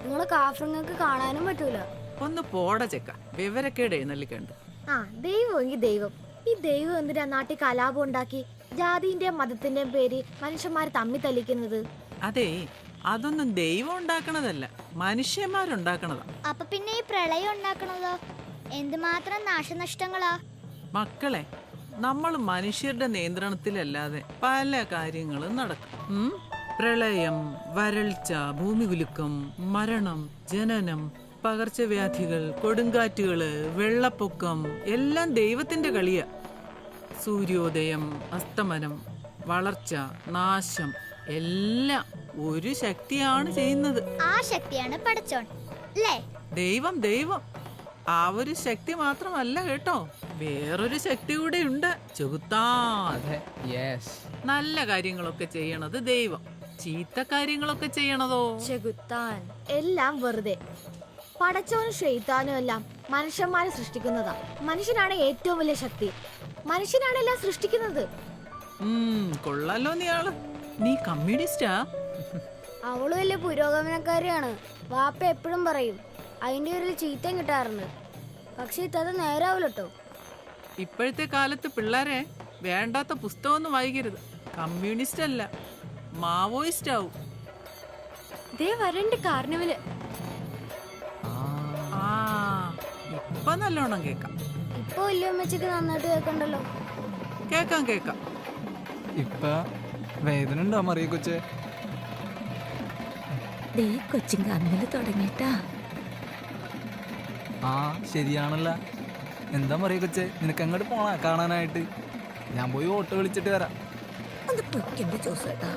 നിങ്ങളെ കാഫ്രങ്ങൾക്ക് കാണാനും പറ്റൂല. ഒന്ന് പോട ചെക്ക, വിവരക്കേട് എഴുന്നള്ളിക്കണ്ട്. ദൈവം എങ്കിൽ ദൈവം. ഈ ദൈവം എന്തിനാ നാട്ടിൽ കലാപം ഉണ്ടാക്കി ജാതിന്റെയും മതത്തിന്റെയും പേര് മനുഷ്യന്മാർ തമ്മി തല്ലിക്കുന്നത്? അതെ, അതൊന്നും ദൈവം ഉണ്ടാക്കണതല്ല, മനുഷ്യന്മാരുണ്ടാക്കണതാ. അപ്പൊ പിന്നെ ഈ പ്രളയം ഉണ്ടാക്കണതോ? എന്തുമാത്രം നാശനഷ്ടങ്ങളാ മക്കളെ. നമ്മൾ മനുഷ്യരുടെ നിയന്ത്രണത്തിലല്ലാതെ പല കാര്യങ്ങളും നടക്കും. പ്രളയം, വരൾച്ച, ഭൂമികുലുക്കം, മരണം, ജനനം, പകർച്ചവ്യാധികൾ, കൊടുങ്കാറ്റുകള്, വെള്ളപ്പൊക്കം എല്ലാം ദൈവത്തിന്റെ കളിയാ. സൂര്യോദയം, അസ്തമനം, വളർച്ച, നാശം എല്ലാം ഒരു ശക്തിയാണ് ചെയ്യുന്നത്. ആ ശക്തിയാണ് പടച്ചോൻ അല്ലേ? ദൈവം ദൈവം ആ ഒരു ശക്തി മാത്രമല്ല കേട്ടോ, വേറൊരു ശക്തി കൂടെ ഉണ്ട്. ചെകുത്താൻ. നല്ല കാര്യങ്ങളൊക്കെ ചെയ്യണത് ദൈവം, ചീത്ത കാര്യങ്ങളൊക്കെ ചെയ്യണതോ ചെകുത്താൻ. എല്ലാം വെറുതെ. പടച്ചോനും ഷെയ്ത്താനും എല്ലാം മനുഷ്യന്മാരെ സൃഷ്ടിക്കുന്നതാ. മനുഷ്യനാണ് ഏറ്റവും വലിയ ശക്തി. മനുഷ്യനാണ് എല്ലാം സൃഷ്ടിക്കുന്നത്. കൊള്ളാലോ നീ ആള്. നീ കമ്മ്യൂണിസ്റ്റാ? അവള് വലിയ പുരോഗമനക്കാരിയാണ്. വാപ്പ എപ്പോഴും പറയും. അതിന്റെ ഒരു ചീത്തയും കിട്ടാറുണ്ട്. പക്ഷെ ഇത്തത് നേരാവൂലട്ടോ. ഇപ്പോഴത്തെ കാലത്ത് പിള്ളേരെ വേണ്ടാത്ത പുസ്തകമൊന്നും വായിക്കരുത്. കമ്മ്യൂണിസ്റ്റ് അല്ല, മാവോയിസ്റ്റ് ആവും. കാർണിവല് ഇപ്പൊ നല്ലോണം കേക്കാം. ഇപ്പൊ വല്യമ്മച്ചക്ക് നന്നായിട്ട് കേക്കണ്ടല്ലോ. കേക്കാം. ഇപ്പൊ വേദന ഉണ്ടോ മറിയ കൊച്ചേ? കൊച്ചിൻ കാർണിവല് തുടങ്ങിട്ടാ. ആ ശരിയാണല്ല. എന്താ മറിയ കൊച്ചേ, നിനക്ക് എങ്ങോട്ട് പോണ കാണാനായിട്ട്? ഞാൻ പോയി ഓട്ടോ വിളിച്ചിട്ട് വരാം. അത് പൊയ്ക്കെന്റെ ചോസേട്ടാ.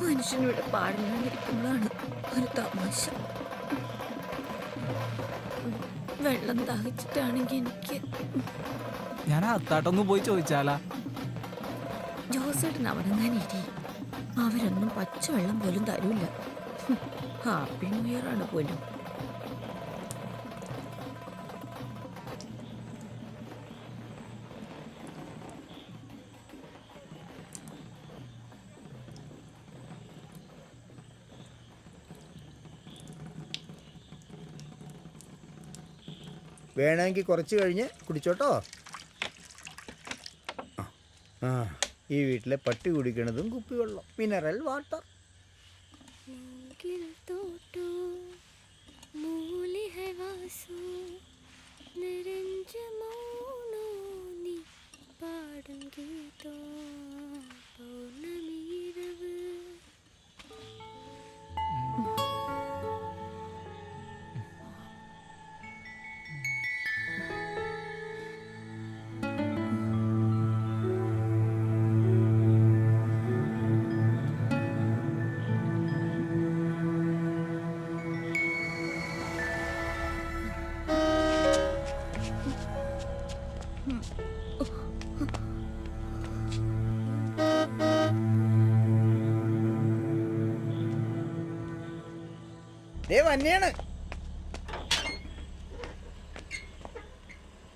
മനുഷ്യനിവിടെ പാടില്ലാതിരിക്കുമ്പോഴാണ് ഒരു തമാശ. വെള്ളം ദാഹിച്ചിട്ടാണെങ്കിൽ എനിക്ക് ഞാൻ അത്താട്ടൊന്ന് പോയി ചോദിച്ചാലാ? ജോസേട്ടൻ അവിടെ ഞാൻ ഇരി. അവരൊന്നും പച്ചവെള്ളം പോലും തരൂല. ഹാപ്പി ന്യൂ ഇയർ ആണ് പോലും. വേണമെങ്കിൽ കുറച്ച് കഴിഞ്ഞ് കുടിച്ചോട്ടോ. ആ ഈ വീട്ടിലെ പട്ടി കുടിക്കണതും കുപ്പിവെള്ളം, മിനറൽ വാട്ടർ. വന്നെയാണ്.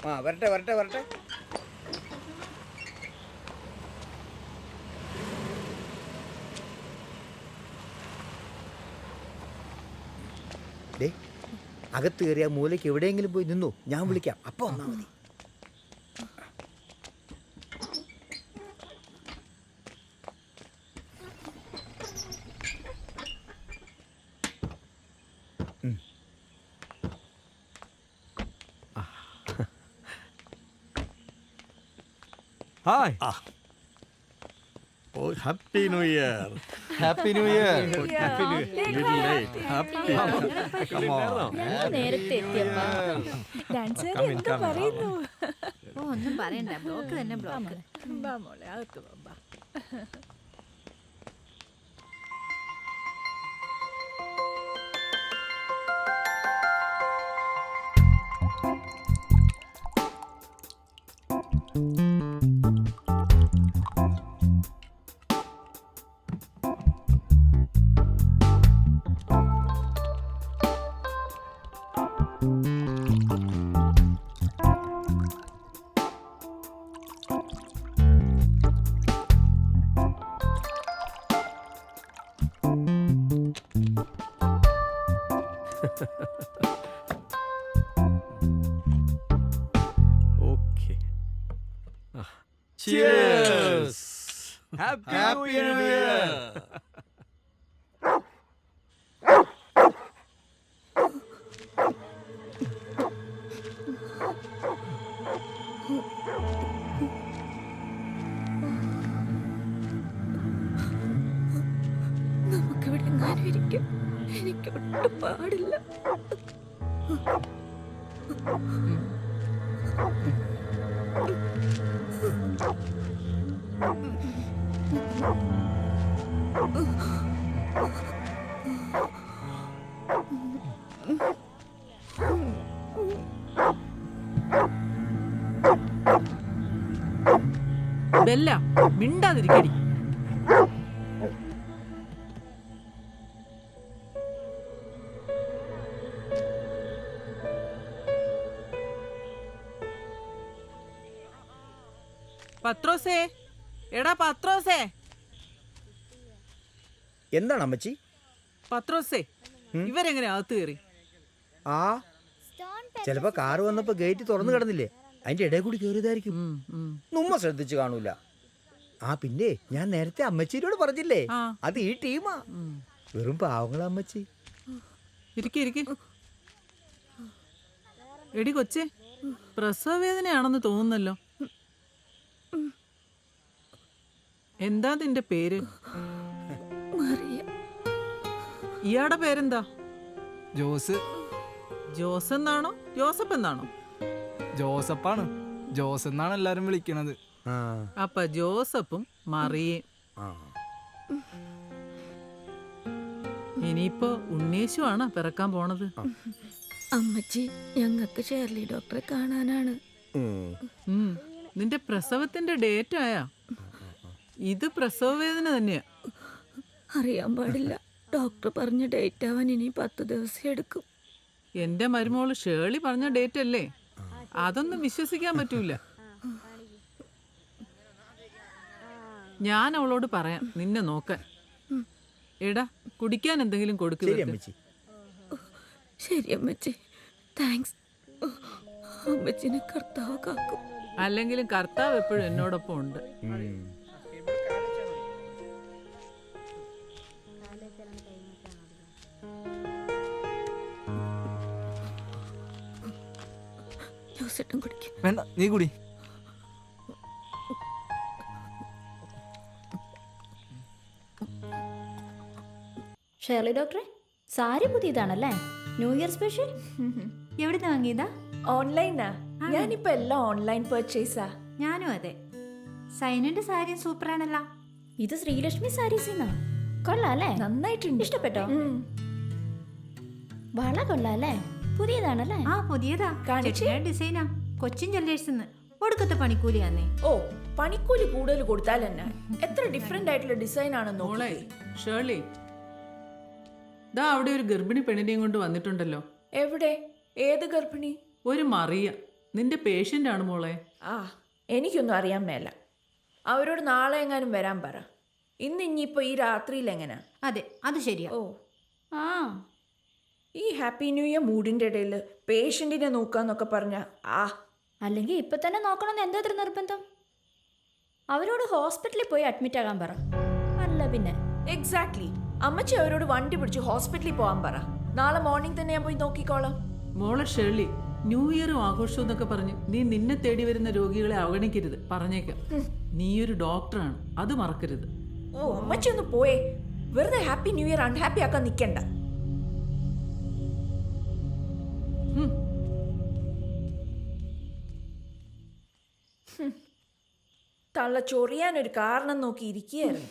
ആ വരട്ടെ. അകത്ത് കയറിയ മൂലയ്ക്ക് എവിടെയെങ്കിലും പോയി നിന്നു, ഞാൻ വിളിക്കാം, അപ്പൊ വന്നാ മതി. Hi. Oh, Happy New Year. Happy New Year. Happy New Year. Little late. Happy. Come on. നേരത്തെ എത്തിയപ്പാ. Come in. ഒന്നും പറയണ്ട, ബ്ലോക്ക് തന്നെ block. Okay. Cheers. Happy New Year. നമുക്കിവിടെ എങ്ങാനും ഇരിക്കും. എനിക്ക് ഒട്ടും പാടില്ല. ബെല്ല മിണ്ടാതിരിക്കടി. പത്രോസേ, എടാ പത്രോസേ, എന്താണ് അമ്മച്ചി? പത്രോസേ, ഇവരെങ്ങനെ അകത്ത് കയറി? ആ ചിലപ്പോ കാറ് വന്നപ്പോ ഗേറ്റ് തുറന്നു കിടന്നില്ലേ, അതിന്റെ ഇടയിൽ കൂടി കയറിയതായിരിക്കും. നമ്മ ശ്രദ്ധിച്ചു കാണൂല. ആ പിന്നെ ഞാൻ നേരത്തെ അമ്മച്ചിയോട് പറഞ്ഞില്ലേ, അത് ഈ ടീമാ. വെറും പാവങ്ങളാ അമ്മച്ചി. ഇരിക്കെ. എടി കൊച്ചേ, പ്രസവ വേദനയാണെന്ന് തോന്നുന്നല്ലോ. എന്താ നിന്റെ പേര്? ഇയാടെ പേരെന്താ? ജോസ്. ജോസ് എന്നാണോ ജോസഫ് എന്നാണോ? ജോസഫാണ്. ജോസ് എന്നാണ് എല്ലാരും വിളിക്കണത്. അപ്പൊ ജോസഫും മറിയേം. ഇനിയിപ്പോ ഉണ്ണേശു ആണ് പിറക്കാൻ പോണത്. അമ്മച്ചി, ഞങ്ങൾക്ക് ഷേർലി ഡോക്ടറെ കാണാനാണ്. നിന്റെ പ്രസവത്തിന്റെ ഡേറ്റ് ആയാ? ഇത് പ്രസവ വേദന തന്നെയാ. അറിയാൻ പാടില്ല. ഡോക്ടർ പറഞ്ഞ ഡേറ്റ് ആവാൻ ഇനി 10 ദിവസം എടുക്കും. എന്റെ മരുമോള് ഷേർലി പറഞ്ഞ ഡേറ്റ് അല്ലേ? അതൊന്നും വിശ്വസിക്കാൻ പറ്റൂല. ഞാൻ അവളോട് പറയാം നിന്നെ നോക്കാൻ. എടാ, കുടിക്കാൻ എന്തെങ്കിലും കൊടുക്കുക. ശരി അമ്മച്ചി, താങ്ക്സ്. അമ്മച്ചിനെ കർത്താവ് കാക്കും. അല്ലെങ്കിലും കർത്താവ് എപ്പോഴും എന്നോടൊപ്പം ഉണ്ട്. വേണ്ട, നീ കുടി. ഷേർലി ഡോക്ടറെ, സാരി പുതിയതാണല്ലേ? ന്യൂ ഇയർ സ്പെഷ്യൽ എവിടെ വാങ്ങിയതാ? ഓൺലൈനാ. ഞാനിപ്പോ എല്ലാം ഓൺലൈൻ പർച്ചേസാ. ഞാനും അതെ. സൈനന്റെ സാരി സൂപ്പറാണല്ലോ. ഇത് ശ്രീലക്ഷ്മി സാരീസിന്നാ. കൊള്ളാല്ലേ? നന്നായിട്ടുണ്ട്. ഇഷ്ടപ്പെട്ടോ? വള കൊള്ളാല്ലേ? പുതിയതാണല്ലേ? ആ പുതിയതാ. ഡിസൈനാ. കൊച്ചിൻ ജ്വല്ലേഴ്സ്. ഒടുക്കത്തെ പണിക്കൂലിയാന്നേ. ഓ, പണിക്കൂലി കൂടുതൽ കൊടുത്താൽ തന്നെ എത്ര ഡിഫറെന്റ് ആയിട്ടുള്ള ഡിസൈൻ ആണെന്ന്. മോളെ ഷേർലി, ദാ അവിടെ ഒരു ഗർഭിണി പെണ്ണിനെയും കൊണ്ട് വന്നിട്ടുണ്ടല്ലോ. എവിടെ? ഏത് ഗർഭിണി? ഒരു മറിയ. നിന്റെ പേഷ്യന്റ് ആണ് മോളെ. ആ, എനിക്കൊന്നും അറിയാൻ മേല. അവരോട് നാളെ എങ്ങാനും വരാൻ പറ. ഇനിയിപ്പോ ഈ രാത്രിയിൽ എങ്ങനാ? അതെ, അത് ശരിയാ. ഓ ആ, ഈ ഹാപ്പി ന്യൂ ഇയർ മൂഡിന്റെ ഇടയിൽ പേഷ്യന്റിനെ നോക്കാന്നൊക്കെ പറഞ്ഞ അല്ലെങ്കിൽ ഇപ്പൊ തന്നെ നോക്കണമെന്ന് എന്താ ഇത്ര നിർബന്ധം? അവരോട് ഹോസ്പിറ്റലിൽ പോയി അഡ്മിറ്റ് ആകാൻ പറ. അല്ല പിന്നെ. എക്സാക്ട്ലി. അമ്മച്ചി അവരോട് വണ്ടി പിടിച്ച് ഹോസ്പിറ്റലിൽ പോകാൻ പറ. നാളെ മോർണിംഗ് തന്നെ ഞാൻ പോയി നോക്കിക്കോളാം. മോളെ ഷേർലി, ന്യൂ ഇയറും ആഘോഷവും എന്നൊക്കെ പറഞ്ഞ് നീ നിന്നെ തേടി വരുന്ന രോഗികളെ അവഗണിക്കരുത്. പറഞ്ഞേക്കാം, നീ ഒരു ഡോക്ടറാണ്, അത് മറക്കരുത്. ഓ, അമ്മച്ചി ഒന്ന് പോയേ. വെറുതെ ഹാപ്പി ന്യൂ ഇയർ അൺഹാപ്പി ആക്കാൻ നിൽക്കണ്ട. തള്ള ചൊറിയാനൊരു കാരണം നോക്കി ഇരിക്കുകയായിരുന്നു.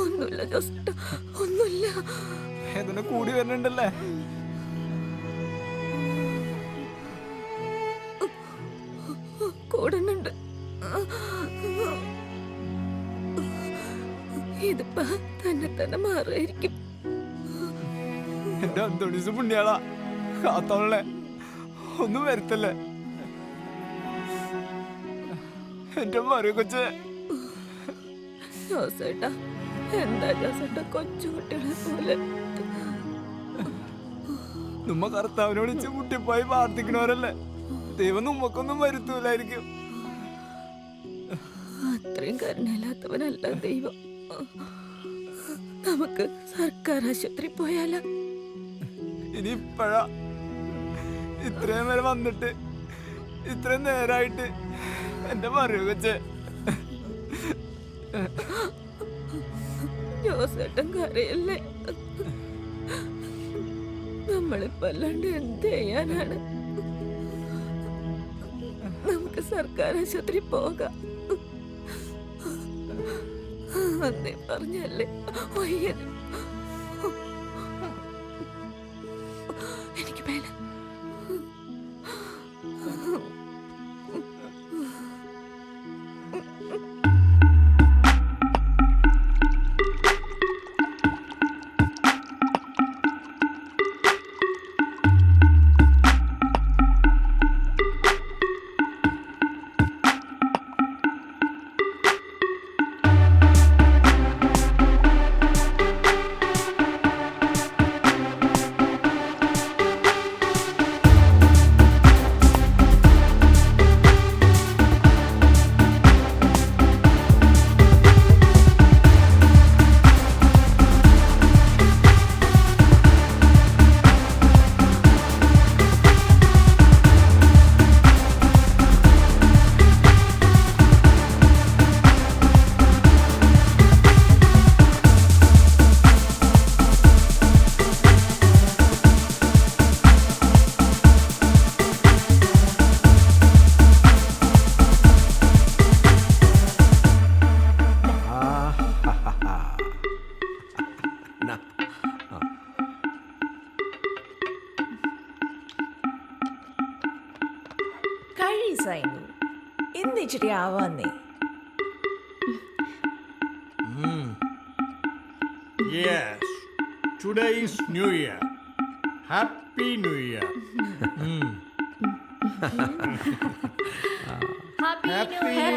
ഒന്നുമില്ല ജോസേട്ടാ, ഒന്നുമില്ല. വേദന കൂടി വരുന്നുണ്ടല്ലേ? കൂടുന്നുണ്ട്. ഇതിപ്പോ തന്നെ മാറുമായിരിക്കും. എന്റെ അന്തോണീസ് പുണ്യാളാ, കാത്തോളെ, ഒന്നും വരുത്തല്ലേ. എന്റെ മറിയ കൊച്ചേ. ജോസേട്ടാ, എന്താ ജോസേട്ടാ കൊച്ചുകുട്ടികളെ പോലെ? നമ്മ കർത്താവിനോട് ഇച്ച് മുട്ടിപ്പോയി പ്രാർത്ഥിക്കണവരല്ലേ. ദൈവം നമ്മക്കൊന്നും വരുത്തൂലായിരിക്കും. അത്രയും കരുണയില്ലാത്തവനല്ല ദൈവം. നമുക്ക് സർക്കാർ ആശുപത്രി പോയാലോ? ഇനി ഇപ്പഴാ ഇത്രയും വരെ വന്നിട്ട് ഇത്രയും നേരായിട്ട് എന്റെ മറിയ കൊച്ചേ. ജോസേട്ടൻ കരയല്ലേ? നമ്മളിപ്പോ അല്ലാണ്ട് എന്ത് ചെയ്യാനാണ്? നമുക്ക് സർക്കാർ ആശുപത്രി പോകാം. അന്നേ പറഞ്ഞല്ലേ വയ്യത്. എനിക്ക് മേല. വയസ്സായിരുന്നു. എന്തിച്ചിട്ട് ആവാന്നേ? Yes, today is New Year. Happy New Year. Happy New Year.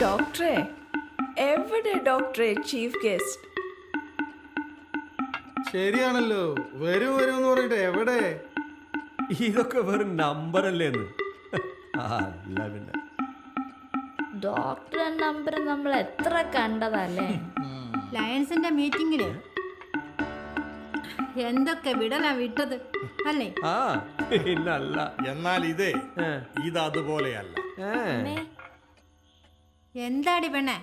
ഡോക്ടറെ എവിടെ? ഡോക്ടറെ ചീഫ് ഗസ്റ്റ്. ശരിയാണല്ലോ, വരും വരും എന്ന് പറഞ്ഞിട്ട് എവിടെ? ഇതൊക്കെ വെറും നമ്പറല്ലേ എന്ന്. അല്ല പിന്നെ ഡോക്ടറെ നമ്പർ നമ്മൾ എത്ര കണ്ടതല്ലേ? ലയൺസിന്റെ മീറ്റിംഗില് എന്തൊക്കെ വിടലാ വിട്ടത് അല്ലേ? ആ പിന്നല്ല. എന്നാൽ ഇതതുപോലെയല്ല. എന്താടി പെണ്ണേ?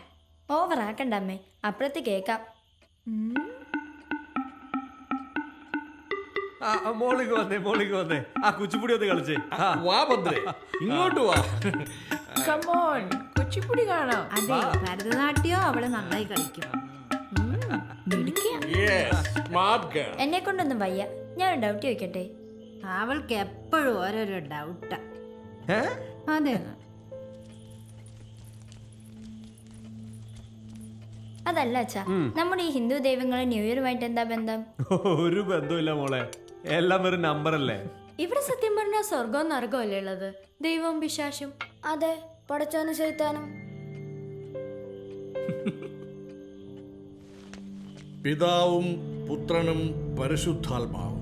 ഓവറാക്കണ്ട അമ്മേ, അപ്പുറത്ത് കേക്കാം. മോളിക്ക് വന്നേ. ആ കുച്ചിപ്പുടി ഒന്ന് കളിച്ചേ. വാ ഭദ്രേ, ഇങ്ങോട്ട് വാ. കമോൺ, കുച്ചിപ്പുടി കാണാം. അതെ, ഭരതനാട്യം അവള് നന്നായി കളിക്കും. Yes, smart girl. എന്നെ കൊണ്ടൊന്നും വയ്യ. ഞാൻ ഡൗട്ട് ചോദിക്കട്ടെ? അവൾക്ക് എപ്പോഴും ഓരോരോ ഡൗട്ടാ. അതെ, അതല്ല അച്ഛാ, നമ്മുടെ ഈ ഹിന്ദു ദൈവങ്ങളെ ന്യൂ ഇയറുമായിട്ട് എന്താ ബന്ധം? ഒരു ബന്ധമില്ല മോളെ, എല്ലാം വെറും നമ്പറല്ലേ. ഇവിടെ സത്യം പറഞ്ഞാൽ സ്വർഗവും നരകവും അല്ലേ ഉള്ളത്? ദൈവവും പിശാചും. അതെ, പടച്ചോനും ശൈത്താനും. പിതാവും പുത്രനും പരിശുദ്ധാത്മാവും,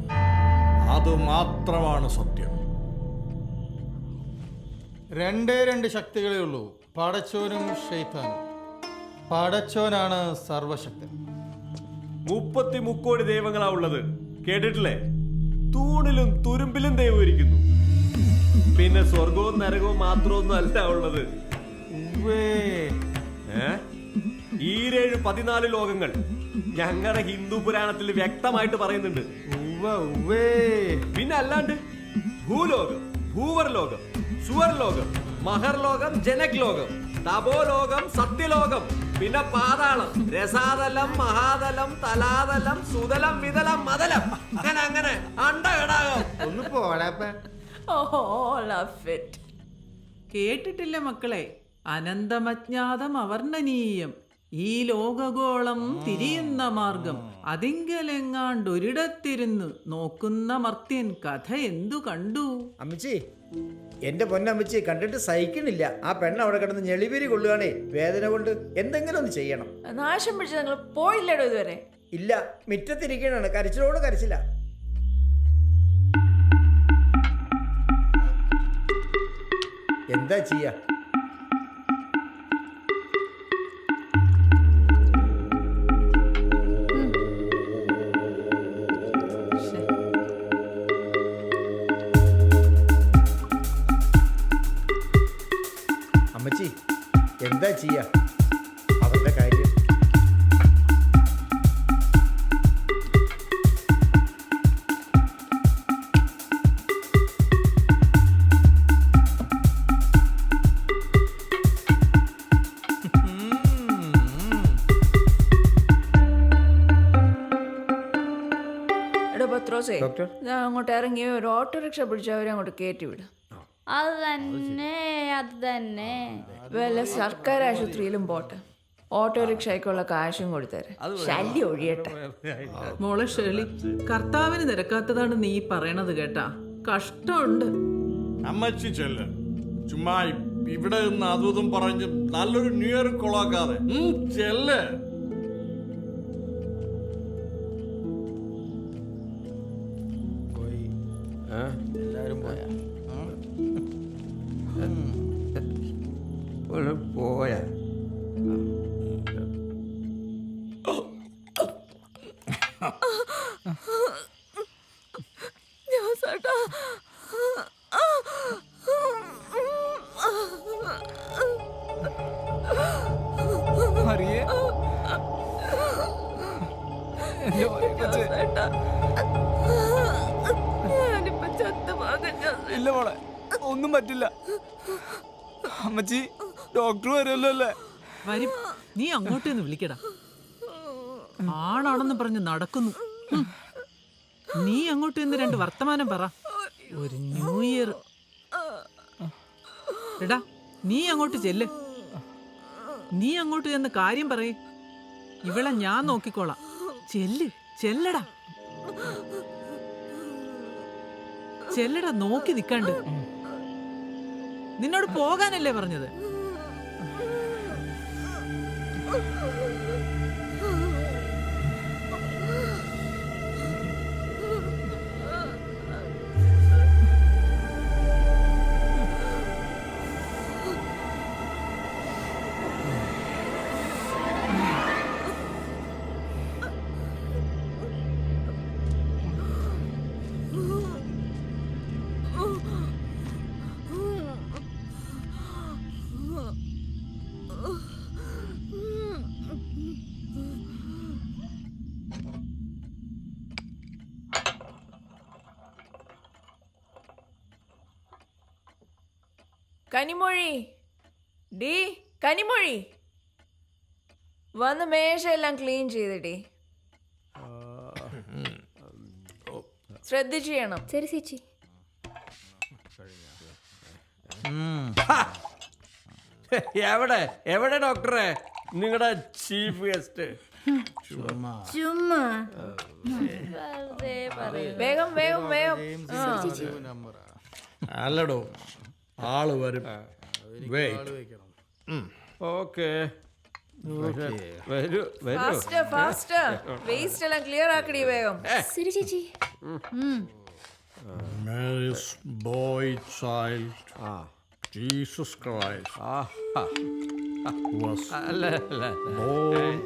അത് മാത്രമാണ് സത്യം. രണ്ട് ശക്തികളേ ഉള്ളൂ, പടച്ചോനും ശൈത്താനും. പടച്ചോനാണ് സർവശക്തൻ. 30 കോടി ദൈവങ്ങളാ ഉള്ളത്, കേട്ടിട്ടില്ലേ? തൂണിലും തുരുമ്പിലും ദൈവം ഇരിക്കുന്നു. പിന്നെ സ്വർഗവും നരകവും മാത്രമൊന്നും അല്ല ഉള്ളത്. 14 ലോകങ്ങൾ ഞങ്ങളുടെ ഹിന്ദു പുരാണത്തിൽ വ്യക്തമായിട്ട് പറയുന്നുണ്ട്. പിന്നെ അല്ലാണ്ട് ഭൂലോകം, ഭൂവർലോകം, സുവർലോകം, മഹർലോകം, ജനക് തപോലോകം, സത്യലോകം, പിന്നെ പാതാളം, രസാതലം, മഹാതലം, തലാതലം, സുതലം, വിതലം, മതലം, അങ്ങനെ അണ്ടകടാകം. ഒന്ന് പോടാപ്പ. കേട്ടിട്ടില്ല മക്കളെ? അനന്തമജ്ഞാതം അവർണ്ണനീയം, ഈ ലോകഗോളം തിരിയുന്ന മാർഗം, അതിങ്കലെങ്ങാണ്ടൊരിടത്തിരുന്ന് നോക്കുന്ന മർത്യൻ കഥ എന്തു കണ്ടു? അമ്മച്ചി, എന്റെ പൊന്നമ്മച്ചി, കണ്ടിട്ട് സഹിക്കണില്ല. ആ പെണ്ണ് അവിടെ കിടന്ന് ഞെളിപിരി കൊള്ളുകയാണേ വേദന കൊണ്ട്. എന്തെങ്കിലും ഒന്ന് ചെയ്യണം. നാശം പിടിച്ച് നിങ്ങൾ പോയില്ലടോ ഇതുവരെ? ഇല്ല, മിറ്റത്തിരിക്കണാണ്, കരച്ചിലോട് കരച്ചില്ല. എന്താ ചെയ്യാ? അമ്മച്ചി, എന്താ ചെയ്യാ? അവരുടെ കാര്യം. എടോ പത്രോസേ, ഞാൻ അങ്ങോട്ട് ഇറങ്ങി ഒരു ഓട്ടോറിക്ഷ പിടിച്ച് അവരെ അങ്ങോട്ട് കയറ്റി വിടും. അത് തന്നെ വല്ല സർക്കാർ ആശുപത്രിയിലും പോട്ടെ, ഓട്ടോറിക്ഷയ്ക്കുള്ള കാശും കൊടുത്തേരെ, ശല്യം ഒഴിയട്ടെ. മോളെ ഷേളി, കർത്താവിന് നിരക്കാത്തതാണ് നീ പറയണത് കേട്ടാ. കഷ്ടമുണ്ട്. അമ്മച്ചി ചെല്ല്, ചുമ്മാ ഇവിടെ നിന്ന് അതും പറഞ്ഞ് നല്ലൊരു ന്യൂ ഇയർ കൊളാക്കാതെ ചെല്ല്. എല്ലാരും പോയാ? ജോസേട്ടാ. മറിയേ ജോസേട്ടാ, ഞാനിപ്പോ ചത്തുപോകും ജോസേട്ടാ. ഇല്ല മോളെ, ഒന്നും പറ്റില്ല. അമ്മച്ചി, ഡോക്ടർ വരുമല്ലോ അല്ലേ? വരും. നീ അങ്ങോട്ടൊന്ന് വിളിക്കടാ. ആണാണെന്ന് പറഞ്ഞ് നടക്കുന്നു. നീ അങ്ങോട്ട് എന്ന് 2 വർത്തമാനം പറ. ഒരു ന്യൂ ഇയർ. എടാ, നീ അങ്ങോട്ട് ചെല്ല്. നീ അങ്ങോട്ട് ചെന്ന് കാര്യം പറയ്. ഇവളെ ഞാൻ നോക്കിക്കോളാം. ചെല്ലടാ. ചെല്ലടാ, നോക്കി നിക്കണ്ട്. നിന്നോട് പോകാനല്ലേ പറഞ്ഞത്? കനിമൊഴി, ഡീ കനിമൊഴി, വന്ന് മേശയെല്ലാം ക്ലീൻ ചെയ്തിട്ടേ. ശ്രദ്ധിച്ച് ചെയ്യണം. ശരി ചേച്ചി. എവിടെ എവിടെ ഡോക്ടറെ നിങ്ങളുടെ ചീഫ് ഗസ്റ്റ്? ചുമ്മാ വേഗം വേഗം വേഗം. അല്ലടോ, ആള് വരും. ഓക്കെ, വരൂ വരൂ. ഫാസ്റ്റർ ഫാസ്റ്റർ, വേസ്റ്റ് എല്ലാം ക്ലിയർ ആക്കടി വേഗം. ശരി ചേച്ചി. Mary's boy child, Jesus Christ, was born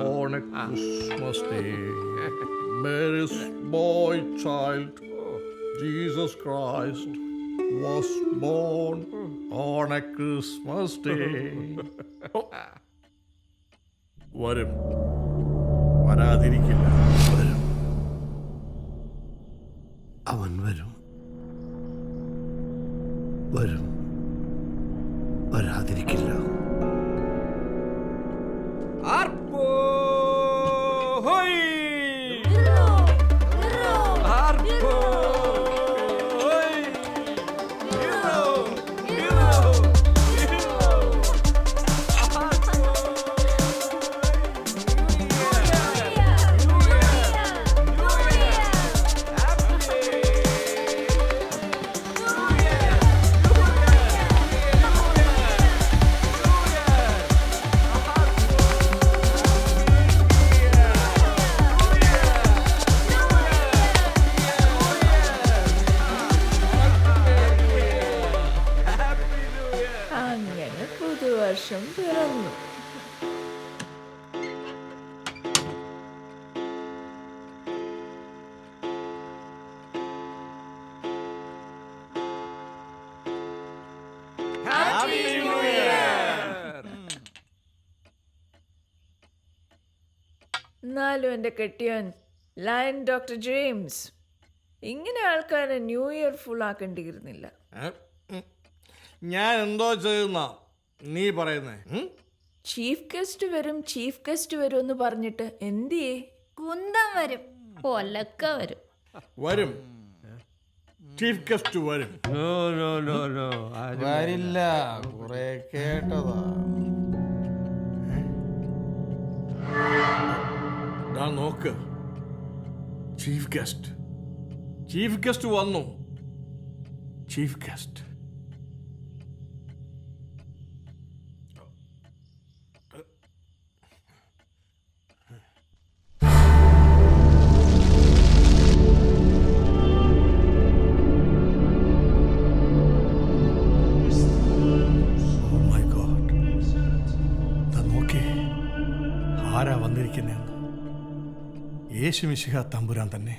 on a Christmas day. Mary's boy child, Jesus Christ, was born on a Christmas day. വരും, വരാതിരിക്കില്ല. വരും, അവൻ വരും, വരും, വരാതിരിക്കില്ല. ആർപ്പോ ഹോയ്, ആർപ്പോ ഹോയ്, ഹീറോ ഹീറോ ഹീറോ. അങ്ങനെ പുതുവർഷം പിറന്നു. എന്നാലും എൻ്റെ കെട്ടിയോൻ ലയൺ ഡോക്ടർ ജെയിംസ് ഇങ്ങനെ ആൾക്കാരെ ന്യൂ ഇയർ ഫുൾ ആക്കേണ്ടിയിരുന്നില്ല. ഞാൻ എന്തോ ചെയ്യുന്ന നീ പറയുന്നേ? ചീഫ് ഗസ്റ്റ് വരും, ചീഫ് ഗസ്റ്റ് വരും എന്ന് പറഞ്ഞിട്ട് എന്തിയേ? കുന്തം വരും, ഒലക്ക വരും. വരും, ചീഫ് ഗസ്റ്റ് വരും. വരില്ല, കുറെ കേട്ടതാ. നോക്ക്, ചീഫ് ഗസ്റ്റ് വന്നു. ചീഫ് ഗസ്റ്റ് ആരാ വന്നിരിക്കുന്നതെന്ന് യേശു മിശിഹ തമ്പുരാൻ തന്നെ.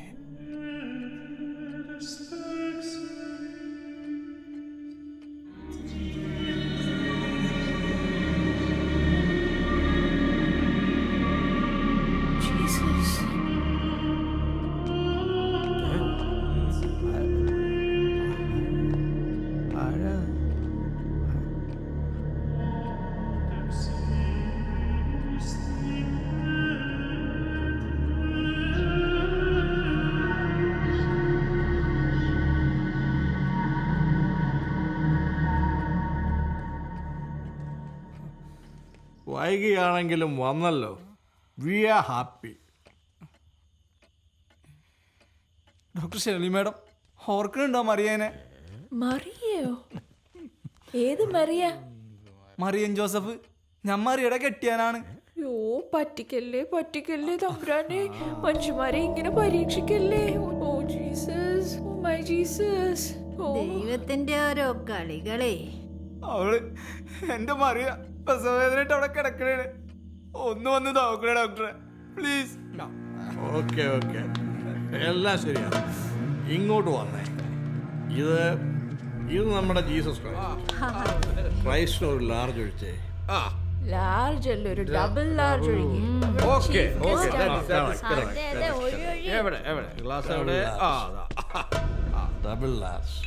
വൈകിയാണെങ്കിലും വന്നല്ലോ. We are happy. Doctor Shirley madam ഓർക്കണുണ്ടോ മറിയേനെ? മറിയോ? ഏത് മറിയ? മറിയൻ ജോസഫ്. ഞാൻ മറിയുടെ കെട്ടിയാനാണ്. യോ, പറ്റിക്കല്ലേ പറ്റിക്കല്ലേ തമ്പുരാനെ, മനുഷ്യന്മാരെ ഇങ്ങനെ പരീക്ഷിക്കല്ലേ. Oh Jesus, oh my Jesus. ദൈവത്തിന്റെ ഓരോ കളികളെ. അവള് എന്റെ മറിയ പ്രസവവേദനയായിട്ട് അവിടെ കിടക്കണേ. ഒന്ന് വന്ന് നോക്കണേ ഡോക്ടറെ പ്ലീസ്. ഓക്കെ ഓക്കെ, എല്ലാം ശരിയാണ്. ഇങ്ങോട്ട് വന്നേ. ഇത് നമ്മുടെ ജീസസ് ക്രൈസ്റ്റ് ഒരു ലാർജ് ഒഴിച്ചേ. ലാർജ് അല്ല, ഒരു ഡബിൾ ലാർജ് ഒഴുകി. ഓക്കെ ഓക്കെ, ഗ്ലാസ് എവിടെ? Double large.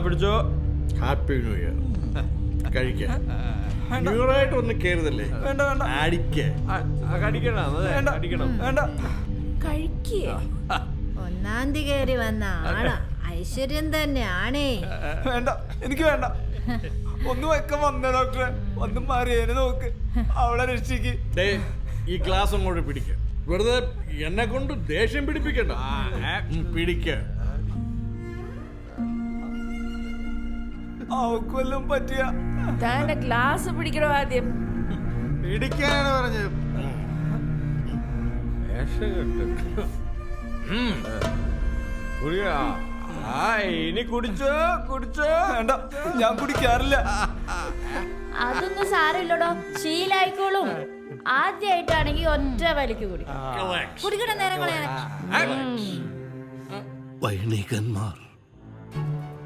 പിടിച്ചോ. Happy new year. കഴിക്കാൻ ന്യൂ ഇയർ ആയിട്ട് ഒന്നും കയറുതല്ലേ. വേണ്ട വേണ്ട, കഴിക്കേ. ഒന്നാം തീയതി കയറി വന്ന ആളാ, ഐശ്വര്യം തന്നെയാണേ. വേണ്ട, എനിക്ക് വേണ്ട. ഒന്ന് വെക്കം വന്ന ഡോക്ടറെ, ഒന്ന് മറിയേനെ നോക്ക്, അവളെ രക്ഷിക്ക്. ഈ ഗ്ലാസ് അങ്ങോട്ട് പിടിക്ക. വെറുതെ എന്നെ കൊണ്ട് ദേഷ്യം പിടിപ്പിക്കണ്ട. പിടിക്ക. അവക്കൊല്ലും പറ്റിയ താന്റെ ഗ്ലാസ് പിടിക്കണോ ആദ്യം? പിടിക്കാനാണ് പറഞ്ഞത്. ഇനി കുടിച്ചോ കുടിച്ചോ. വേണ്ട, ഞാൻ കുടിക്കാറില്ല. അതൊന്നും സാരമില്ലടോ, ശീലായിക്കോളും. ആദ്യമായിട്ടാണെങ്കിൽ ഒറ്റ വലിക്ക് കുടിക്കണ നേരം കളയാൻ. വൈണികന്മാർ,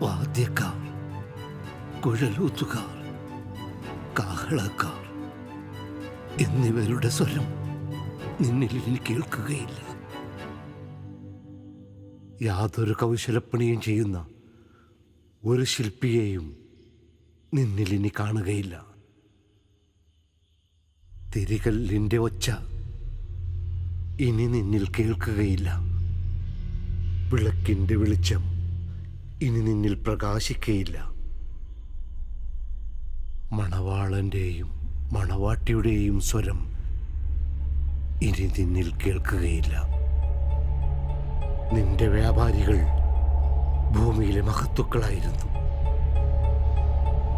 വാദ്യക്കാർ, കുഴലൂത്തുകാർ, കാഹളക്കാർ എന്നിവരുടെ സ്വരം നിന്നിൽ ഇനി കേൾക്കുകയില്ല. യാതൊരു കൗശലപ്പണിയും ചെയ്യുന്ന ഒരു ശില്പിയെയും നിന്നിൽ ഇനി കാണുകയില്ല. തിരികല്ലിൻ്റെ ഒച്ച ഇനി നിന്നിൽ കേൾക്കുകയില്ല. വിളക്കിൻ്റെ വെളിച്ചം ഇനി നിന്നിൽ പ്രകാശിക്കയില്ല. മണവാളൻ്റെയും മണവാട്ടിയുടെയും സ്വരം ഇനി നിന്നിൽ കേൾക്കുകയില്ല. നിന്റെ വ്യാപാരികൾ ഭൂമിയിലെ മഹത്തുക്കളായിരുന്നു.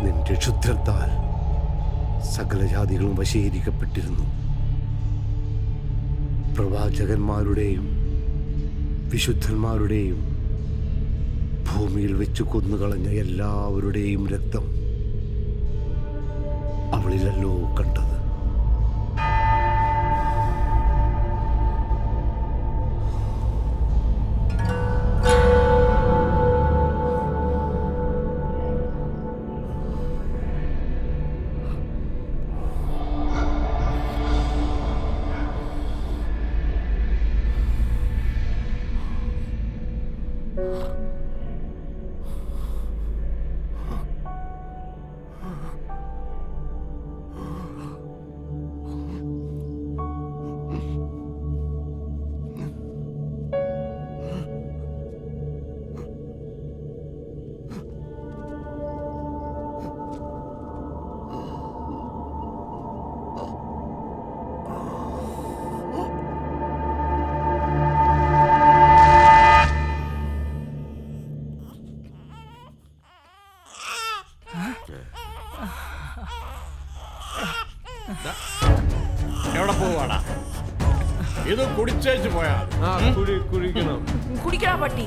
നിന്റെ ക്ഷുദ്രത്താൽ സകല ജാതികളും വശീകരിക്കപ്പെട്ടിരുന്നു. പ്രവാചകന്മാരുടെയും വിശുദ്ധന്മാരുടെയും ഭൂമിയിൽ വെച്ച് കൊന്നുകളഞ്ഞ എല്ലാവരുടെയും രക്തം അവളിലല്ലോ കണ്ടത്. എവിടെ പോവാടാ? ഇത് കുടിച്ചേച്ച് പോയാ കുടിക്കണം. കുടിക്കണ പട്ടി.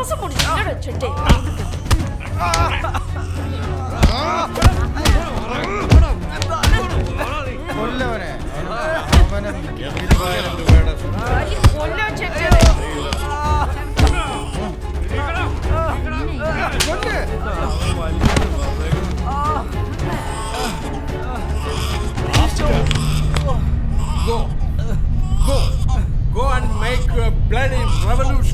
ശ്വാസം മുടിച്ചോ ചെറ്റേ. കൊല്ലവനെ കൊല്ലോ ചെറ്റേ. Go and make a bloody revolution.